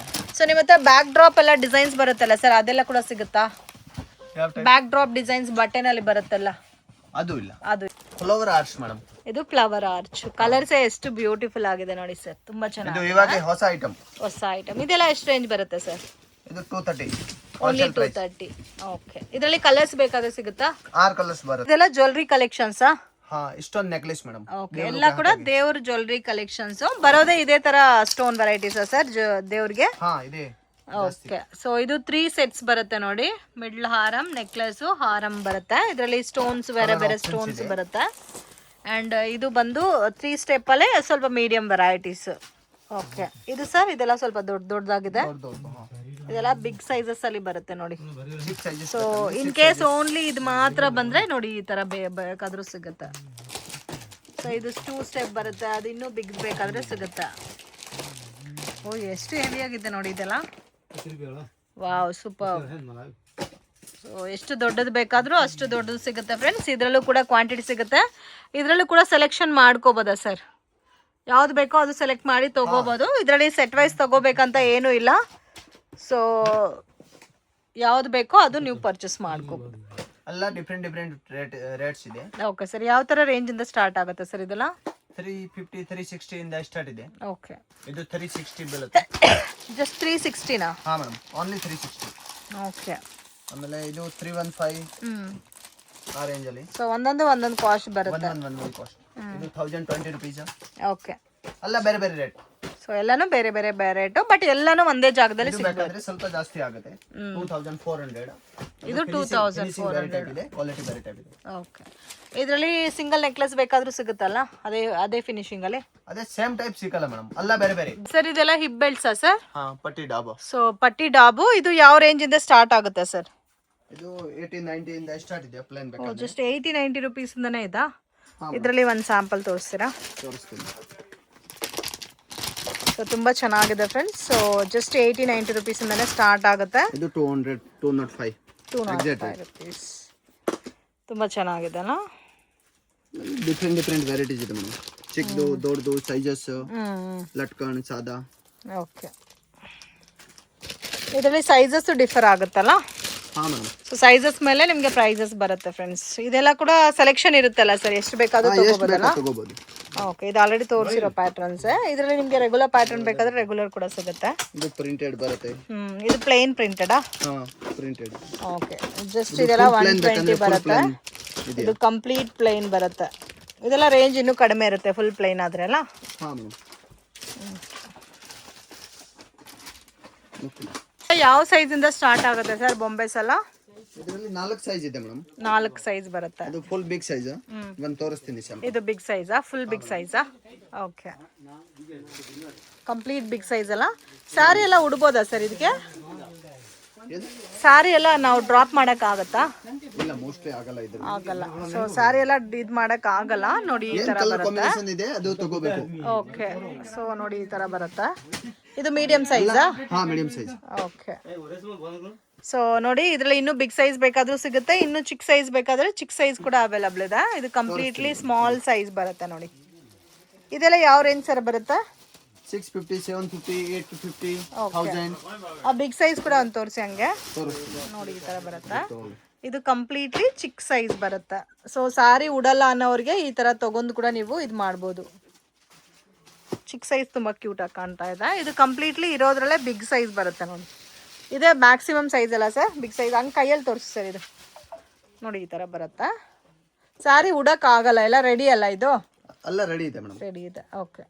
ಸೊ ನಿಮ್ಮ ಹತ್ರ ಬ್ಯಾಕ್ ಡ್ರಾಪ್ ಎಲ್ಲ ಡಿಸೈನ್ಸ್ ಬರುತ್ತಲ್ಲ ಸರ್, ಅದೆಲ್ಲ ಕೂಡ ಸಿಗುತ್ತಾ? ಬ್ಯಾಕ್ ಡ್ರಾಪ್ ಡಿಸೈನ್ಸ್ ಬಟ್ಟೆನಲ್ಲಿ ಬರುತ್ತಲ್ಲ? ಅದು ಇಲ್ಲ, ಅದು ಫ್ಲವರ್ ಆರ್ಚ್ ಮೇಡಮ್. ಇದು ಫ್ಲವರ್ ಆರ್ಚ್. ಕಲರ್ಸ್ ಎಷ್ಟು ಬ್ಯೂಟಿಫುಲ್ ಆಗಿದೆ ನೋಡಿ ಸರ್, ತುಂಬಾ ಚೆನ್ನಾಗಿದೆ. ಇದು ಇವಾಗ ಹೊಸ ಐಟಮ್. ಇದೆಲ್ಲ ಎಷ್ಟು ರೇಂಜ್ ಬರುತ್ತೆ ಸರ್? ಇದು 230. ಓನ್ಲಿ 230. ಓಕೆ, ಇದರಲ್ಲಿ ಕಲರ್ಸ್ ಬೇಕಾದ್ರೆ ಸಿಗುತ್ತಾ? 6 ಕಲರ್ಸ್ ಬರುತ್ತೆ. ಇದೆಲ್ಲ ಜ್ಯುವೆಲ್ಲರಿ ಕಲೆಕ್ಷನ್ಸ್? ಹಾ, ಇಷ್ಟೊಂದು ನೆಕ್ಲೆಸ್ ಮೇಡಮ್. ಓಕೆ, ಎಲ್ಲ ಕೂಡ ದೇವ್ರ ಜ್ಯುವೆಲ್ಲರಿ ಕಲೆಕ್ಷನ್ಸ್ ಬರೋದೇ ಇದೇ ತರ ಸ್ಟೋನ್ ವೆರೈಟೀಸ್ ಸರ್ ದೇವ್ರಿಗೆ? ಹಾ ಇದೆ. ಓಕೆ, ಸೊ ಇದು 3 ಸೆಟ್ಸ್ ಬರುತ್ತೆ ನೋಡಿ, ಮಿಡ್ಲ್ ಹಾರಂ, ನೆಕ್ಲೆಸ್, ಹಾರಂ ಬರುತ್ತೆ. ಇದರಲ್ಲಿ ಸ್ಟೋನ್ಸ್ ಬೇರೆ ಬೇರೆ ಸ್ಟೋನ್ಸ್ ಬರುತ್ತೆ. ಅಂಡ್ ಇದು ಬಂದು 3 ಸ್ಟೆಪ್ ಅಲ್ಲೇ ಸ್ವಲ್ಪ ಮೀಡಿಯಂ ವೆರೈಟೀಸ್. ಓಕೆ, ಇದು ಸರ್ ಇದೆಲ್ಲ ಸ್ವಲ್ಪ ದೊಡ್ಡದಾಗಿದೆ, ಇದೆಲ್ಲ ಬಿಗ್ ಸೈಜಸ್ ಅಲ್ಲಿ ಬರುತ್ತೆ ನೋಡಿ. ಸೊ ಇನ್ ಕೇಸ್ ಓನ್ಲಿ ಇದು ಮಾತ್ರ ಬಂದ್ರೆ ನೋಡಿ ಈ ತರ ಬೇಕಾದ್ರೂ ಸಿಗುತ್ತೆ. ಸೊ ಇದು 2 ಸ್ಟೆಪ್ ಬರುತ್ತೆ, ಅದು ಇನ್ನೂ ಬಿಗ್ ಬೇಕಾದ್ರೆ ಸಿಗುತ್ತೆ. ಓ ಎಷ್ಟು ಹೆವಿ ಆಗಿದೆ ನೋಡಿ ಇದೆಲ್ಲ. Wow, super. ಸೊ ಎಷ್ಟು ದೊಡ್ಡದು ಬೇಕಾದ್ರೂ ಅಷ್ಟು ದೊಡ್ಡದು ಸಿಗುತ್ತೆ ಫ್ರೆಂಡ್ಸ್. ಇದರಲ್ಲೂ ಕೂಡ ಕ್ವಾಂಟಿಟಿ ಸಿಗುತ್ತೆ, ಇದರಲ್ಲೂ ಕೂಡ ಸೆಲೆಕ್ಷನ್ ಮಾಡ್ಕೋಬೋದಾ ಸರ್? ಯಾವ್ದು ಬೇಕೋ ಅದು ಸೆಲೆಕ್ಟ್ ಮಾಡಿ ತಗೋಬೋದು. ಇದರಲ್ಲಿ ಸೆಟ್ ವೈಸ್ ತಗೋಬೇಕಂತ ಏನೂ ಇಲ್ಲ. ಸೊ ಯಾವ್ದು ಬೇಕೋ ಅದು ನೀವು ಪರ್ಚೇಸ್ ಮಾಡ್ಕೋಬೋದು. ಎಲ್ಲ ಡಿಫ್ರೆಂಟ್ ರೇಟ್ಸ್ ಇದೆ. ಓಕೆ ಸರ್, ಯಾವ ತರ ರೇಂಜ್ ಇಂದ ಸ್ಟಾರ್ಟ್ ಆಗುತ್ತೆ ಸರ್ ಇದೆಲ್ಲ? 350, 360 ಇಂದ ಸ್ಟಾರ್ಟ್ ಇದೆ. ಓಕೆ, ಇದು 360 ಬೀಳುತ್ತೆ. ಜಸ್ಟ್ 360 ನಾ? ಹಾ ಮೇಡಮ್, ಓನ್ಲಿ 360. ಓಕೆ, ಆಮೇಲೆ ಇದು 315 ಆ ರೇಂಜ್ ಅಲ್ಲಿ. ಸೊ ಒಂದೊಂದು ಕಾಸ್ಟ್ ಬರುತ್ತೆ. ಒಂದೊಂದು ಕಾಸ್ಟ್. ಇದು 1020 rupees. ಓಕೆ, ಎಲ್ಲ ಬೇರೆ ಬೇರೆ ರೇಟ್. ಸೊ ಎಲ್ಲಾನು ಬೇರೆ ಬೇರೆ ರೇಟು, ಬಟ್ ಎಲ್ಲಾನು ಒಂದೇ ಜಾಗದಲ್ಲಿ ಸಿಗುತ್ತೆ. ಸ್ವಲ್ಪ ಜಾಸ್ತಿ ಆಗುತ್ತೆ. 2400. ಇದು 2400 ಇದೆ. ಕ್ವಾಲಿಟಿ ಬೇರೆ ಟೈಪ್ ಇದೆ. ಓಕೆ, ಇದರಲ್ಲಿ ಸಿಂಗಲ್ ನೆಕ್ಲೆಸ್ ಬೇಕಾದ್ರೂ ಸಿಗುತ್ತಲ್ಲ, ಅದೇ ಫಿನಿಶಿಂಗ್ ಅಲ್ಲಿ? ಅದೇ ಸೇಮ್ ಟೈಪ್ ಸಿಗಲ್ಲ ಮೇಡಮ್, ಎಲ್ಲ ಬೇರೆ ಬೇರೆ. ಸರ್ ಇದೆಲ್ಲ ಹಿಪ್ ಬೆಲ್ಟ್ಸಾ ಸರ್? ಹಾ, ಪಟ್ಟಿ ಡಾಬು. ಸೊ ಪಟ್ಟಿ ಡಾಬು ಇದು ಯಾವ ರೇಂಜ್ ಇಂದ ಸ್ಟಾರ್ಟ್ ಆಗುತ್ತೆ ಸರ್? ಇದು 80-90 ಇಂದ ಸ್ಟಾರ್ಟ್ ಇದೆ. ಪ್ಲೇನ್ ಬೇಕಾದ್ರೆ ಜಸ್ಟ್ 80-90 rupees ಇಂದನೇ ಇದಾ? ಇದರಲ್ಲಿ ಒಂದು ಸ್ಯಾಂಪಲ್ ತೋರಿಸ್ತೀರಾ? ತೋರಿಸ್ತೀನಿ. ಸೊ ತುಂಬಾ ಚೆನ್ನಾಗಿದೆ ಫ್ರೆಂಡ್ಸ್. ಸೊ ಜಸ್ಟ್ 80-90 rupees ಇಂದನೇ ಸ್ಟಾರ್ಟ್ ಆಗುತ್ತೆ. ಇದು 200, 205. 205 rupees. ತುಂಬಾ ಚೆನ್ನಾಗಿದೆ ಅಲ್ಲ? ಡಿಫ್ರೆಂಟ್ ವೆರೈಟೀಸ್ ಇದೆ ಮೇಡಮ್. ಚಿಕ್ಕದು, ದೊಡ್ಡದು, ಸೈಜಸ್, ಲಟ್ಕನ್, ಸಾದಾ. ಓಕೆ, ಇದರಲ್ಲಿ ಸೈಜಸ್ ಡಿಫರ್ ಆಗುತ್ತಲ್ಲ? ಹಾ ಮೇಡಮ್. ಸೊ ಸೈಜಸ್ ಮೇಲೆ ನಿಮಗೆ ಪ್ರೈಸಸ್ ಬರುತ್ತೆ ಫ್ರೆಂಡ್ಸ್. ಇದೆಲ್ಲ ಕೂಡ ಸೆಲೆಕ್ಷನ್ ಇರುತ್ತಲ್ಲ ಸರ್, ಎಷ್ಟು ಬೇಕಾದ್ರೂ ತಗೋಬೋದಲ್ಲ? ತಗೋಬಹುದು. ಓಕೆ, ಇದು ಆಲ್ರೆಡಿ ತೋರಿಸಿರೋ ಪ್ಯಾಟರ್ನ್ಸ್. ಇದರಲ್ಲಿ ನಿಮಗೆ ರೆಗ್ಯುಲರ್ ಪ್ಯಾಟರ್ನ್ ಬೇಕಾದ್ರೆ ರೆಗ್ಯುಲರ್ ಕೂಡ ಸಿಗುತ್ತೆ. ಇದು ಪ್ರಿಂಟೆಡ್ ಬರುತ್ತೆ. ಇದು ಪ್ಲೇನ್ ಪ್ರಿಂಟೆಡಾ? ಹಾ, ಪ್ರಿಂಟೆಡ್. ಓಕೆ, ಜಸ್ಟ್ ಇದೆಲ್ಲ 120 ಬರುತ್ತೆ. ಇದು ಕಂಪ್ಲೀಟ್ ಪ್ಲೇನ್ ಬರುತ್ತೆ. ಇದೆಲ್ಲ ರೇಂಜ್ ಇನ್ನೂ ಕಡಿಮೆ ಇರುತ್ತೆ ಫುಲ್ ಪ್ಲೇನ್ ಆದ್ರೆ ಅಲ್ಲ? ಹಾ ಮೇಡಮ್. ಯಾವ ಸೈಜ್ ಇಂದ ಸ್ಟಾರ್ಟ್ ಆಗುತ್ತೆ ಸರ್ ಬೊಂಬೆಸ್ ಎಲ್ಲ? ಇದರಲ್ಲಿ 4 ಸೈಜ್ ಇದೆ ಮೇಡಮ್. 4 ಸೈಜ್ ಬರುತ್ತೆ. ಅದು ಫುಲ್ ಬಿಗ್ ಸೈಜ್. ಒಂದು ತೋರಿಸ್ತೀನಿ ಸ್ಯಾಂಪಲ್. ಇದು ಬಿಗ್ ಸೈಜಾ? ಫುಲ್ ಬಿಗ್ ಸೈಜಾ? ಓಕೆ, ಕಂಪ್ಲೀಟ್ ಬಿಗ್ ಸೈಜ್ ಅಲ್ಲ? ಸ್ಯಾರಿ ಎಲ್ಲ ಉಡ್ಬೋದಾ ಸರ್ ಇದಕ್ಕೆ? ಸ್ಯಾರಿ ಎಲ್ಲ ನಾವು ಡ್ರಾಪ್ ಮಾಡಕ್ ಆಗತ್ತಾ? ಇಲ್ಲ, ಮೋಸ್ಟ್ಲಿ ಆಗಲ್ಲ. ಇದು ಆಗಲ್ಲ. ಸೊ ಸ್ಯಾರಿ ಎಲ್ಲ ಇದ್ ಮಾಡಕ್ ಆಗಲ್ಲ. ನೋಡಿ ಈ ತರ ಬರುತ್ತೆ. ಕಾಂಬಿನೇಷನ್ ಇದೆ, ಅದು ತಗೋಬೇಕು. ಓಕೆ, ಸೊ ನೋಡಿ ಈ ತರ ಬರುತ್ತೆ. ಇದು ಮೀಡಿಯಂ ಸೈಜಾ? ಹಾ, ಮೀಡಿಯಂ ಸೈಜ್. ಓಕೆ, ಸೊ ನೋಡಿ ಇದ್ರಲ್ಲಿ ಇನ್ನೂ ಬಿಗ್ ಸೈಜ್ ಬೇಕಾದ್ರೂ ಸಿಗುತ್ತೆ, ಇನ್ನು ಚಿಕ್ಕ ಸೈಜ್ ಬೇಕಾದ್ರೆ ಚಿಕ್ಕ ಸೈಜ್ ಕೂಡ ಅವೈಲಬಲ್ ಇದೆ. ಇದು ಕಂಪ್ಲೀಟ್ಲಿ ಸ್ಮಾಲ್ ಸೈಜ್ ಬರುತ್ತೆ ನೋಡಿ. ಇದೆಲ್ಲ ಯಾವ ರೇಂಜ್ ಸರ್ ಬರುತ್ತೆ? 650, 750, 850, 1000. ಆ ಬಿಗ್ ಸೈಜ್ ಕೂಡ ಒಂದು ತೋರಿಸಿ ಹಂಗೆ. ತೋರಿಸ್ತೀನಿ ನೋಡಿ ಈ ತರ ಬರುತ್ತೆ. ಇದು ಕಂಪ್ಲೀಟ್ಲಿ ಚಿಕ್ಕ ಸೈಜ್ ಬರುತ್ತೆ. ಸೊ ಸಾರಿ ಉಡಲ್ಲ ಅನ್ನೋರಿಗೆ ಈ ತರ ತಗೊಂಡು ಕೂಡ ನೀವು ಇದು ಮಾಡ್ಬೋದು. ಚಿಕ್ಕ ಸೈಜ್ ತುಂಬಾ ಕ್ಯೂಟ್ ಆಗಿ ಕಾಣ್ತಾ ಇದೆ. ಇದು ಕಂಪ್ಲೀಟ್ಲಿ ಇರೋದ್ರಲ್ಲೇ ಬಿಗ್ ಸೈಜ್ ಬರುತ್ತೆ ನೋಡಿ. ಇದೇ ಮ್ಯಾಕ್ಸಿಮಮ್ ಸೈಜ್ ಅಲ್ಲ ಸರ್? ಬಿಗ್ ಸೈಜ್ ಹಂಗೆ ಕೈಯಲ್ಲಿ ತೋರಿಸಿ ಸರ್. ಇದು ನೋಡಿ ಈ ಥರ ಬರುತ್ತೆ. ಸ್ಯಾರಿ ಉಡೋಕ್ಕಾಗಲ್ಲ, ಎಲ್ಲ ರೆಡಿ ಅಲ್ಲ? ಇದು ಎಲ್ಲ ರೆಡಿ ಇದೆ ಮೇಡಮ್. ರೆಡಿ ಇದೆ. ಓಕೆ,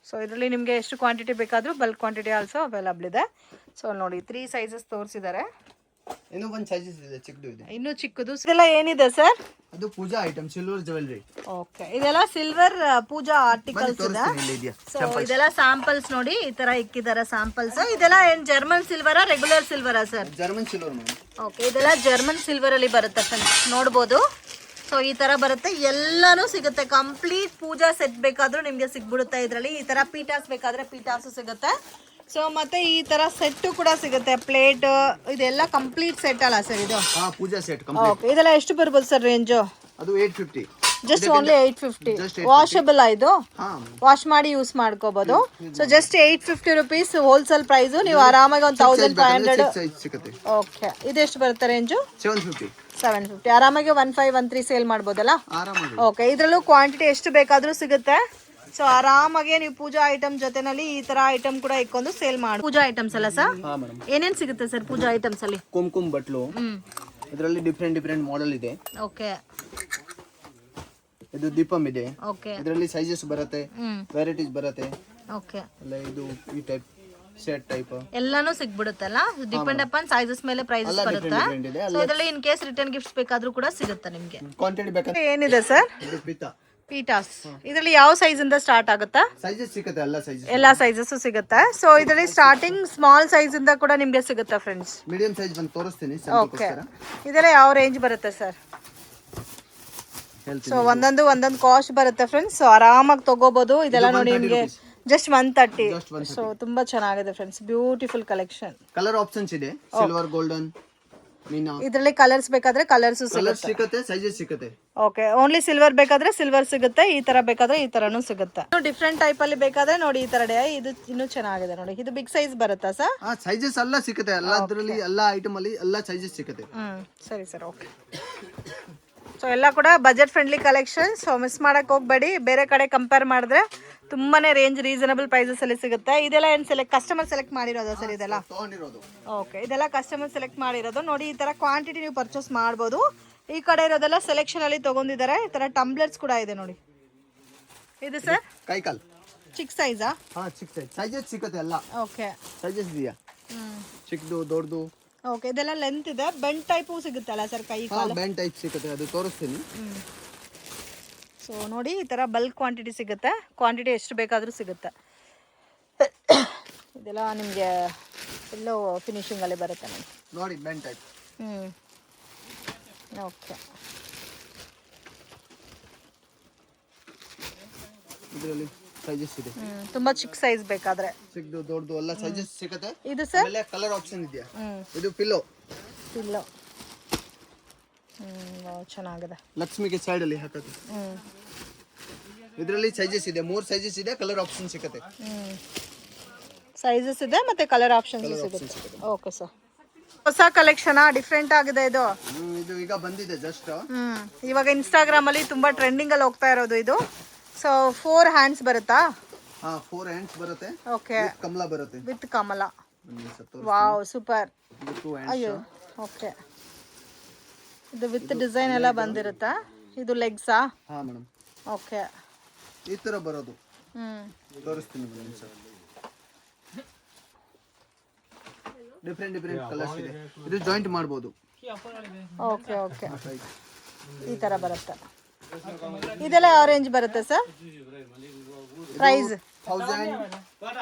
ಸೊ ಇದರಲ್ಲಿ ನಿಮಗೆ ಎಷ್ಟು ಕ್ವಾಂಟಿಟಿ ಬೇಕಾದರೂ ಬಲ್ಕ್ ಕ್ವಾಂಟಿಟಿ ಆಲ್ಸೋ ಅವೈಲಬಲ್ ಇದೆ. ಸೊ ನೋಡಿ 3 ಸೈಜಸ್ ತೋರಿಸಿದ್ದಾರೆ. ಇನ್ನೂ ಒಂದು ಸೈಜಸ್ ಇದೆ, ಚಿಕ್ಕದು ಇದೆ. ಇನ್ನೂ ಚಿಕ್ಕದು. ಇದೆಲ್ಲ ಏನಿದೆ ಸರ್? ಅದು puja item, silver jewellery. Okay, ಇದೆಲ್ಲ ಸಿಲ್ವರ್ ಪೂಜಾ ಆರ್ಟಿಕಲ್ಸ್ ಇದೆ. ಸೊ ಇದೆಲ್ಲ ಸ್ಯಾಂಪಲ್ಸ್ ನೋಡಿ, ಈ ತರ ಇಕ್ಕಿದ್ದಾರೆ ಸ್ಯಾಂಪಲ್ಸ್. ಇದೆಲ್ಲ ಏನ್ ಜರ್ಮನ್ ಸಿಲ್ವರಾ ರೆಗ್ಯುಲರ್ ಸಿಲ್ವರಾ sir? German silver madam. Okay, ಇದೆಲ್ಲ ಜರ್ಮನ್ ಸಿಲ್ವರ್ ಅಲ್ಲಿ ಬರುತ್ತೆ ಫ್ರೆಂಡ್ಸ್, ನೋಡ್ಬೋದು. ಸೊ ಈ ತರ ಬರುತ್ತೆ, ಎಲ್ಲಾನು ಸಿಗುತ್ತೆ. ಕಂಪ್ಲೀಟ್ ಪೂಜಾ ಸೆಟ್ ಬೇಕಾದ್ರೂ ನಿಮ್ಗೆ ಸಿಗ್ಬಿಡುತ್ತೆ ಇದರಲ್ಲಿ. ಈ ತರ ಪೀಠಾಸ್ ಬೇಕಾದ್ರೆ ಪೀಠಾಸು ಸಿಗುತ್ತೆ. ಸೊ ಮತ್ತೆ ಈ ತರ ಸೆಟ್ ಕೂಡ ಸಿಗುತ್ತೆ, ಪ್ಲೇಟ್ ಇದೆಲ್ಲ ಕಂಪ್ಲೀಟ್ ಸೆಟ್ ಅಲ್ಲ ಸರ್ ಇದು? ಹಾ, ಪೂಜಾ ಸೆಟ್ ಕಂಪ್ಲೀಟ್. ಓಕೆ, ಇದೆಲ್ಲ ಎಷ್ಟು ಬರ್ಬೋದು ಸರ್ ರೇಂಜು? ಅದು 850. Just only 850. ವಾಷಬಲ್ ಇದು, ವಾಶ್ ಮಾಡಿ ಯೂಸ್ ಮಾಡ್ಕೋಬಹುದು. So just 850 rupees wholesale price. ನೀವು ಆರಾಮಾಗಿ ಒಂದು 1500 ಸಿಗುತ್ತೆ. ಓಕೆ, ಇದೆಷ್ಟು ಬರುತ್ತೆ ರೇಂಜು? 750. ಆರಾಮಾಗಿ 1513 ಸೇಲ್ ಮಾಡ್ಬೋದಲ್ಲ? ಆರಾಮಾಗಿ. ಓಕೆ, ಇದರಲ್ಲೂ ಕ್ವಾಂಟಿಟಿ ಎಷ್ಟು ಬೇಕಾದ್ರೂ ಸಿಗುತ್ತೆ. ಸೊ ಆರಾಮಾಗಿ ನೀವು ಪೂಜಾ ಐಟಮ್ ಜೊತೆನಲ್ಲಿ ಈ ತರ ಐಟಮ್ ಕೂಡ ಇಕ್ಕೊಂಡು ಸೇಲ್ ಮಾಡಿ. ಪೂಜಾ ಐಟಮ್ಸ್ ಅಲ್ಲ ಸರ್? ಏನೇನ್ ಸಿಗುತ್ತೆ ಸರ್ ಪೂಜಾ ಐಟಮ್ಸ್ ಅಲ್ಲಿ? ಕುಂಕುಮ ಬಟ್ಲು, ಇದರಲ್ಲಿ ಡಿಫ್ರೆಂಟ್ ಮಾಡೆಲ್ ಇದೆ. ಓಕೆ, ಇದು ದೀಪಂ ಇದೆ. ಓಕೆ, ಇದರಲ್ಲಿ ಸೈಜಸ್ ಬರುತ್ತೆ, ವೆರೈಟೀಸ್ ಬರುತ್ತೆ. ಓಕೆ, ಅಲ್ಲ ಇದು ಈ ಟೈಪ್ ಸೆಟ್ ಟೈಪ್ ಎಲ್ಲಾನು ಸಿಗ್ಬಿಡುತ್ತಲ್ಲ? ಡಿಪೆಂಡ್ ಅಪಾನ್ ಸೈಜಸ್ ಮೇಲೆ ಪ್ರೈಸಸ್ ಬರುತ್ತೆ. ಸೊ ಇದರಲ್ಲಿ ಇನ್ ಕೇಸ್ ರಿಟರ್ನ್ ಗಿಫ್ಟ್ಸ್ ಬೇಕಾದ್ರೂ ಕೂಡ ಸಿಗುತ್ತೆ ನಿಮ್ಗೆ. ಕ್ವಾಂಟಿಟಿ ಬೇಕಾದ್ರೆ. ಏನಿದೆ ಸರ್? ಇದು ಪಿತಾ ಪೀಟಾಸ್. ಇದರಲ್ಲಿ ಯಾವ ಸೈಜ್ ಇಂದ ಸ್ಟಾರ್ಟ್ ಆಗುತ್ತಾ? ಸೈಜಸ್ ಸಿಗುತ್ತೆ, ಎಲ್ಲ ಸೈಜಸ್ ಸಿಗುತ್ತೆ. ಸೊ ಇದರಲ್ಲಿ ಸ್ಟಾರ್ಟಿಂಗ್ ಸ್ಮಾಲ್ ಸೈಜ್ ಇಂದ ಕೂಡ ನಿಮ್ಗೆ ಸಿಗುತ್ತೆ ಫ್ರೆಂಡ್ಸ್. ಮೀಡಿಯಂ ಸೈಜ್ ಬಂದು ತೋರಿಸ್ತೀನಿ. ಓಕೆ, ಇದೆಲ್ಲ ಯಾವ ರೇಂಜ್ ಬರುತ್ತೆ ಸರ್? ಸೊ ಒಂದೊಂದು ಕಾಸ್ಟ್ ಬರುತ್ತೆ ಫ್ರೆಂಡ್ಸ್. ಸೊ ಆರಾಮಾಗಿ ತಗೋಬಹುದು. ಇದೆಲ್ಲ ನೋಡಿ ನಿಮ್ಗೆ ಜಸ್ಟ್ 130. ಸೊ ತುಂಬಾ ಚೆನ್ನಾಗಿದೆ friends, beautiful collection. Colour options ಇದೆ, ಸಿಲ್ವರ್, ಗೋಲ್ಡನ್, ಮೀನಾ. ಇದರಲ್ಲಿ ಕಲರ್ಸ್ ಬೇಕಾದ್ರೆ ಕಲರ್ಸ್ ಸಿಗುತ್ತೆ, ಸೈಜಸ್ ಸಿಗುತ್ತೆ. ಓಕೆ, ಓನ್ಲಿ ಸಿಲ್ವರ್ ಬೇಕಾದ್ರೆ ಸಿಲ್ವರ್ ಸಿಗುತ್ತೆ, ಈ ತರ ಬೇಕಾದ್ರೆ ಈ ತರನು ಸಿಗುತ್ತೆ. ಡಿಫ್ರೆಂಟ್ ಟೈಪ್ ಅಲ್ಲಿ ಬೇಕಾದ್ರೆ ನೋಡಿ ಈ ತರ ಇದು ಇನ್ನೂ ಚೆನ್ನಾಗಿದೆ ನೋಡಿ. ಇದು ಬಿಗ್ ಸೈಜ್ ಬರುತ್ತಾ ಸರ್? ಸೈಜಸ್ ಎಲ್ಲ ಸಿಗುತ್ತೆ, ಎಲ್ಲದರಲ್ಲಿ ಎಲ್ಲ ಐಟಮ್ ಅಲ್ಲಿ ಎಲ್ಲ ಸೈಜಸ್ ಸಿಗುತ್ತೆ. ಸರಿ ಸರ್, ಓಕೆ. ಸೊ ಎಲ್ಲ ಕೂಡ budget friendly collection. So miss ಮಾಡಕ್ ಹೋಗ್ಬೇಡಿ. ಬೇರೆ ಕಡೆ ಕಂಪೇರ್ ಮಾಡಿದ್ರೆ ತುಂಬಾನೇ ರೇಂಜ್ ರೀಸನಬಲ್ ಪ್ರೈಸಸ್ ಅಲ್ಲಿ ಸಿಗುತ್ತೆ. ಇದೆಲ್ಲ ಏನ್ ಕಸ್ಟಮರ್ ಸೆಲೆಕ್ಟ್ ಮಾಡಿರೋದು ಸರ್? ಇದೆಲ್ಲ ಓಕೆ, ಇದೆಲ್ಲ ಕಸ್ಟಮರ್ ಸೆಲೆಕ್ಟ್ ಮಾಡಿರೋದು ನೋಡಿ. ಈ ತರ ಕ್ವಾಂಟಿಟಿ ನೀವು ಪರ್ಚೇಸ್ ಮಾಡ್ಬೋದು. ಈ ಕಡೆ ಇರೋದೆಲ್ಲ ಸೆಲೆಕ್ಷನ್ ಅಲ್ಲಿ ತಗೊಂಡಿದ್ದಾರೆ. ಈ ತರ ಟಂಬ್ಲರ್ಸ್ ಕೂಡ ಇದೆ ನೋಡಿ. ಇದು ಸರ್ ಕೈಕಾಲ್ ಚಿಕ್ಕ ಸೈಜಾ? ಹಾ, ಚಿಕ್ಕ ಸೈಜ್. ಸೈಜಸ್ ಸಿಗುತ್ತೆ ಎಲ್ಲ. ಓಕೆ, ಸೈಜಸ್ ಇದೆಯಾ? ಚಿಕ್ಕದು, ದೊಡ್ಡದು. ಓಕೆ, ಇದೆಲ್ಲ ಲೆಂತ್ ಇದೆ. ಬೆಂಡ್ ಟೈಪು ಸಿಗುತ್ತಲ್ಲ ಸರ್? ಕೈ ಕಾಲು ಬೆಂಡ್ ಟೈಪ್ ಸಿಗುತ್ತೆ, ಅದು ತೋರಿಸ್ತೀನಿ. ಸೊ ನೋಡಿ ಈ ತರ ಬಲ್ಕ್ ಕ್ವಾಂಟಿಟಿ ಸಿಗುತ್ತೆ. ಕ್ವಾಂಟಿಟಿ ಎಷ್ಟು ಬೇಕಾದರೂ ಸಿಗುತ್ತೆ. ಇದೆಲ್ಲ ನಿಮಗೆ ಎಲ್ಲೋ ಫಿನಿಶಿಂಗ್ ಅಲ್ಲಿ ಬರುತ್ತೆ ನೋಡಿ, ಬೆಂಡ್ ಟೈಪ್. ಓಕೆ, ಇದರಲ್ಲಿ ಸೈಜಸ್ ಇದೆ. ತುಂಬಾ ಚಿಕ್ಕ ಸೈಜ್ ಬೇಕಾದ್ರೆ ಚಿಕ್ಕದು, ದೊಡ್ಡದು ಎಲ್ಲ ಸೈಜಸ್ ಸಿಗುತ್ತೆ. ಇದು ಸರ್ ಆಮೇಲೆ ಕಲರ್ ಆಪ್ಷನ್ ಇದೆಯಾ? ಇದು ಪಿಲ್ಲೋ. ಚೆನ್ನಾಗಿದೆ. ಲಕ್ಷ್ಮಿಗೆ ಸೈಡ್ ಅಲ್ಲಿ ಹಾಕೋದು. ಇದರಲ್ಲಿ ಸೈಜಸ್ ಇದೆ, 3 ಸೈಜಸ್ ಇದೆ, ಕಲರ್ ಆಪ್ಷನ್ ಸಿಗುತ್ತೆ. ಸೈಜಸ್ ಇದೆ ಮತ್ತೆ ಕಲರ್ ಆಪ್ಷನ್ಸ್ ಸಿಗುತ್ತೆ. ಓಕೆ ಸರ್, ಹೊಸ ಕಲೆಕ್ಷನ್ ಡಿಫ್ರೆಂಟ್ ಆಗಿದೆ ಇದು. ಇದು ಈಗ ಬಂದಿದೆ ಜಸ್ಟ್. ಇವಾಗ ಇನ್ಸ್ಟಾಗ್ರಾಮ್ ಅಲ್ಲಿ ತುಂಬಾ ಟ್ರೆಂಡಿಂಗ್ ಅಲ್ಲಿ ಹೋಗ್ತಾ ಇರೋದು ಇದು. ಸೊ 4 ಹ್ಯಾಂಡ್ಸ್ ಬರುತ್ತಾ? ಹಾ 4 ಹ್ಯಾಂಡ್ಸ್ ಬರುತ್ತೆ, ಓಕೆ, ಕಮಲ ಬರುತ್ತೆ. ವಿತ್ ಕಮಲ. ಬನ್ನಿ ಸರ್ ತೋರಿಸ್ತೀನಿ. Wow, super. ಇದು 2 ಅಯ್ಯೋ, ಹ್ಯಾಂಡ್ಸ್. ಓಕೆ. ಇದು ವಿತ್ ಡಿಸೈನ್ ಎಲ್ಲ ಬಂದಿರುತ್ತಾ? ಇದು ಲೆಗ್ಸಾ? ಹಾ ಮೇಡಮ್, ಓಕೆ. ಈ ತರ ಬರೋದು. ಹ್ಞೂ, ತೋರಿಸ್ತೀನಿ ಬನ್ನಿ ಸರ್. ಡಿಫ್ರೆಂಟ್ ಡಿಫ್ರೆಂಟ್ ಕಲರ್ಸ್ ಇದೆ. ಇದು ಜಾಯಿಂಟ್ ಮಾಡ್ಬೋದು. Okay okay. ಈ ಥರ ಬರುತ್ತೆ. ಇದೆಲ್ಲ ಯಾವ ರೇಂಜ್ ಬರುತ್ತೆ ಸರ್ ಪ್ರೈಸ್? 1000,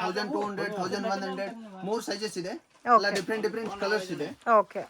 1200, 1100 ಮೂರು ಸೈಜಸ್ ಇದೆ. ಎಲ್ಲ ಡಿಫ್ರೆಂಟ್ ಡಿಫ್ರೆಂಟ್ ಕಲರ್ಸ್ ಇದೆ. ಓಕೆ.